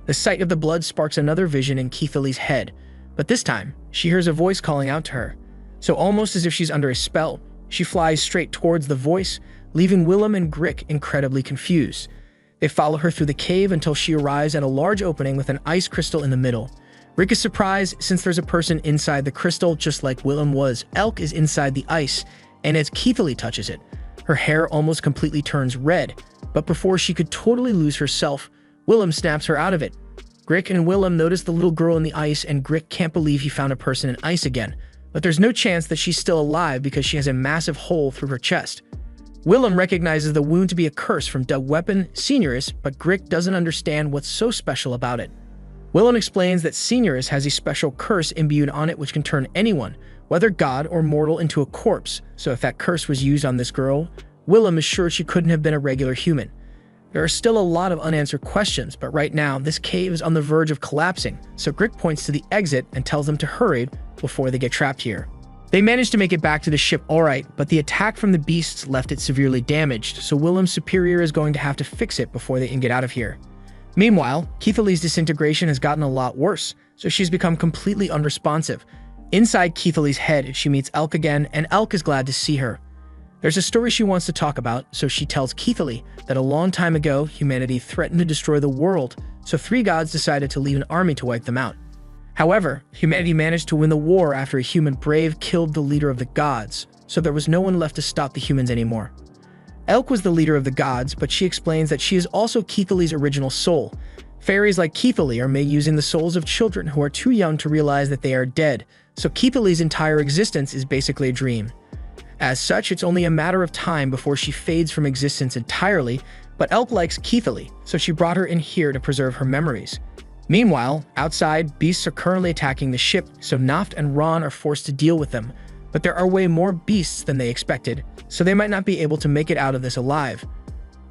The sight of the blood sparks another vision in Keithley's head, but this time, she hears a voice calling out to her. So almost as if she's under a spell, she flies straight towards the voice, leaving Willem and Grick incredibly confused. They follow her through the cave until she arrives at a large opening with an ice crystal in the middle. Rick is surprised since there's a person inside the crystal just like Willem was. Elk is inside the ice, and as Keithley touches it, her hair almost completely turns red, but before she could totally lose herself, Willem snaps her out of it. Grick and Willem notice the little girl in the ice, and Grick can't believe he found a person in ice again, but there's no chance that she's still alive because she has a massive hole through her chest. Willem recognizes the wound to be a curse from dug weapon Senioris, but Grick doesn't understand what's so special about it. Willem explains that Senioris has a special curse imbued on it which can turn anyone, whether god or mortal, into a corpse, so if that curse was used on this girl, Willem is sure she couldn't have been a regular human. There are still a lot of unanswered questions, but right now, this cave is on the verge of collapsing, so Grick points to the exit and tells them to hurry before they get trapped here. They manage to make it back to the ship alright, but the attack from the beasts left it severely damaged, so Willem's superior is going to have to fix it before they can get out of here. Meanwhile, Keithley's disintegration has gotten a lot worse, so she's become completely unresponsive. Inside Keithley's head, she meets Elk again, and Elk is glad to see her. There's a story she wants to talk about, so she tells Keithley that a long time ago, humanity threatened to destroy the world, so 3 gods decided to leave an army to wipe them out. However, humanity managed to win the war after a human brave killed the leader of the gods, so there was no one left to stop the humans anymore. Elk was the leader of the gods, but she explains that she is also Keithley's original soul. Fairies like Keithley are made using the souls of children who are too young to realize that they are dead, so Keithley's entire existence is basically a dream. As such, it's only a matter of time before she fades from existence entirely, but Elk likes Keithley, so she brought her in here to preserve her memories. Meanwhile, outside, beasts are currently attacking the ship, so Naft and Ron are forced to deal with them. But there are way more beasts than they expected, so they might not be able to make it out of this alive.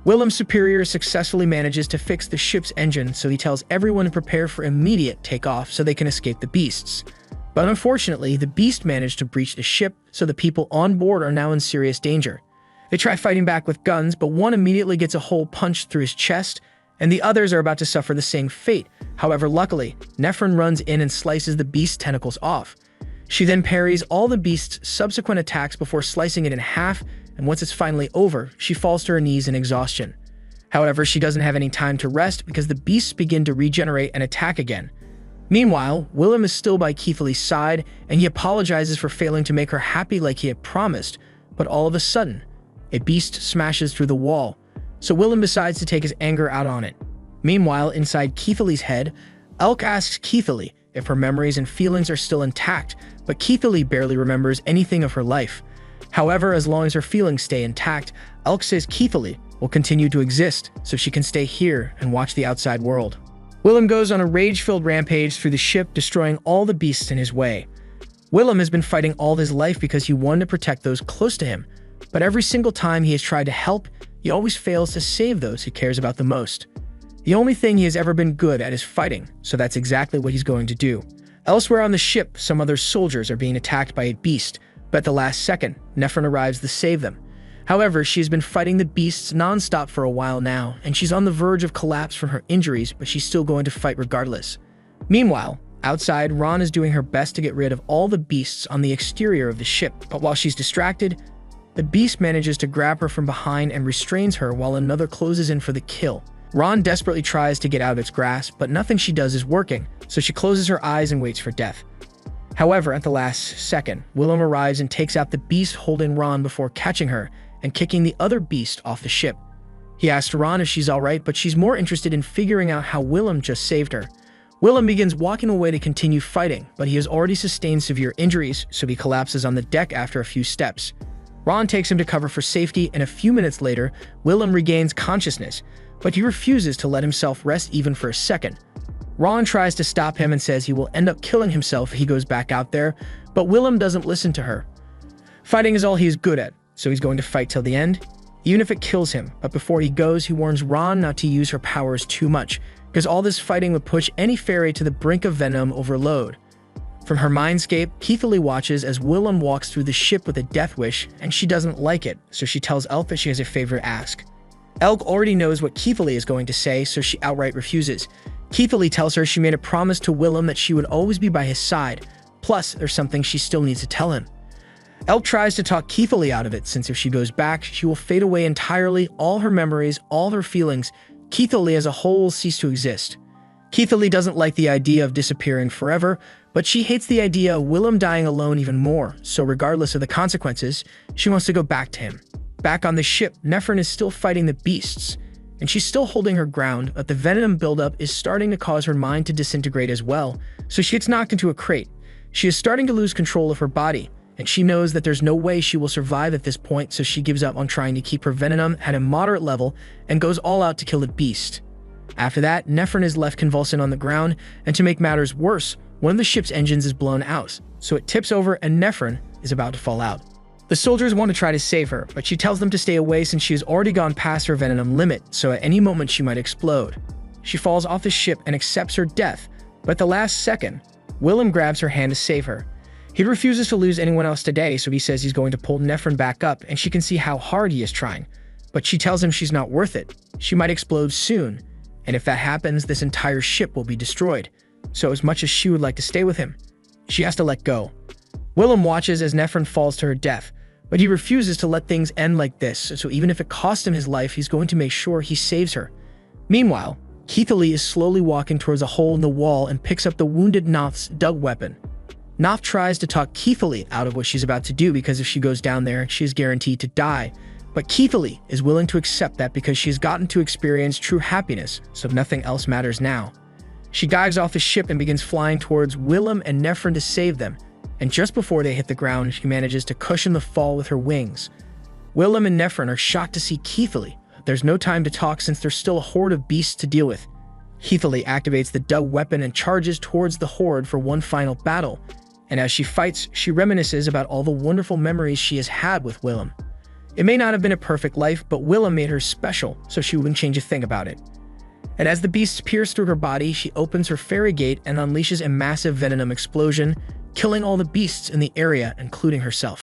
Willem's superior successfully manages to fix the ship's engine, so he tells everyone to prepare for immediate takeoff so they can escape the beasts. But unfortunately, the beast managed to breach the ship, so the people on board are now in serious danger. They try fighting back with guns, but one immediately gets a hole punched through his chest, and the others are about to suffer the same fate. However, luckily, Nephron runs in and slices the beast's tentacles off. She then parries all the beast's subsequent attacks before slicing it in half, and once it's finally over, she falls to her knees in exhaustion. However, she doesn't have any time to rest because the beasts begin to regenerate and attack again. Meanwhile, Willem is still by Keithley's side, and he apologizes for failing to make her happy like he had promised, but all of a sudden, a beast smashes through the wall, so Willem decides to take his anger out on it. Meanwhile, inside Keithley's head, Elk asks Keithley if her memories and feelings are still intact, but Keithley barely remembers anything of her life. However, as long as her feelings stay intact, Elk says Keithley will continue to exist so she can stay here and watch the outside world. Willem goes on a rage-filled rampage through the ship, destroying all the beasts in his way. Willem has been fighting all his life because he wanted to protect those close to him, but every single time he has tried to help, he always fails to save those he cares about the most. The only thing he has ever been good at is fighting, so that's exactly what he's going to do. Elsewhere on the ship, some other soldiers are being attacked by a beast, but at the last second, Nephron arrives to save them. However, she has been fighting the beasts non-stop for a while now, and she's on the verge of collapse from her injuries, but she's still going to fight regardless. Meanwhile, outside, Ron is doing her best to get rid of all the beasts on the exterior of the ship, but while she's distracted, the beast manages to grab her from behind and restrains her while another closes in for the kill. Ron desperately tries to get out of its grasp, but nothing she does is working, so she closes her eyes and waits for death. However, at the last second, Willem arrives and takes out the beast holding Ron before catching her and kicking the other beast off the ship. He asks Ron if she's alright, but she's more interested in figuring out how Willem just saved her. Willem begins walking away to continue fighting, but he has already sustained severe injuries, so he collapses on the deck after a few steps. Ron takes him to cover for safety, and a few minutes later, Willem regains consciousness, but he refuses to let himself rest even for a second. Ron tries to stop him and says he will end up killing himself if he goes back out there, but Willem doesn't listen to her. Fighting is all he is good at, so he's going to fight till the end, even if it kills him. But before he goes, he warns Ron not to use her powers too much, because all this fighting would push any fairy to the brink of venom overload. From her mindscape, Keithley watches as Willem walks through the ship with a death wish, and she doesn't like it, so she tells Elk that she has a favor to ask. Elk already knows what Keithley is going to say, so she outright refuses. Keithley tells her she made a promise to Willem that she would always be by his side, plus there's something she still needs to tell him. Elk tries to talk Keithley out of it, since if she goes back, she will fade away entirely, all her memories, all her feelings. Keithley as a whole will cease to exist. Keithley doesn't like the idea of disappearing forever, but she hates the idea of Willem dying alone even more, so regardless of the consequences, she wants to go back to him. Back on the ship, Nephron is still fighting the beasts, and she's still holding her ground, but the venom buildup is starting to cause her mind to disintegrate as well, so she gets knocked into a crate. She is starting to lose control of her body, and she knows that there's no way she will survive at this point, so she gives up on trying to keep her venom at a moderate level and goes all out to kill the beast. After that, Nephron is left convulsing on the ground, and to make matters worse, one of the ship's engines is blown out, so it tips over and Nephron is about to fall out. The soldiers want to try to save her, but she tells them to stay away since she has already gone past her venom limit, so at any moment she might explode. She falls off the ship and accepts her death, but at the last second, Willem grabs her hand to save her. He refuses to lose anyone else today, so he says he's going to pull Nephron back up, and she can see how hard he is trying. But she tells him she's not worth it. She might explode soon, And if that happens, this entire ship will be destroyed. So as much as she would like to stay with him, she has to let go. Willem watches as Nefren falls to her death, but he refuses to let things end like this, so even if it costs him his life, he's going to make sure he saves her. Meanwhile, Keithley is slowly walking towards a hole in the wall and picks up the wounded Noth's dug weapon. Noth tries to talk Keithley out of what she's about to do because if she goes down there, she is guaranteed to die. But Keithley is willing to accept that because she's gotten to experience true happiness, so nothing else matters now. She dives off the ship and begins flying towards Willem and Nefren to save them, and just before they hit the ground, she manages to cushion the fall with her wings. Willem and Nefren are shocked to see Keithley. There's no time to talk since there's still a horde of beasts to deal with. Keithley activates the dug weapon and charges towards the horde for one final battle, and as she fights, she reminisces about all the wonderful memories she has had with Willem. It may not have been a perfect life, but Willem made her special, so she wouldn't change a thing about it. And as the beasts pierce through her body, she opens her fairy gate and unleashes a massive venom explosion, killing all the beasts in the area, including herself.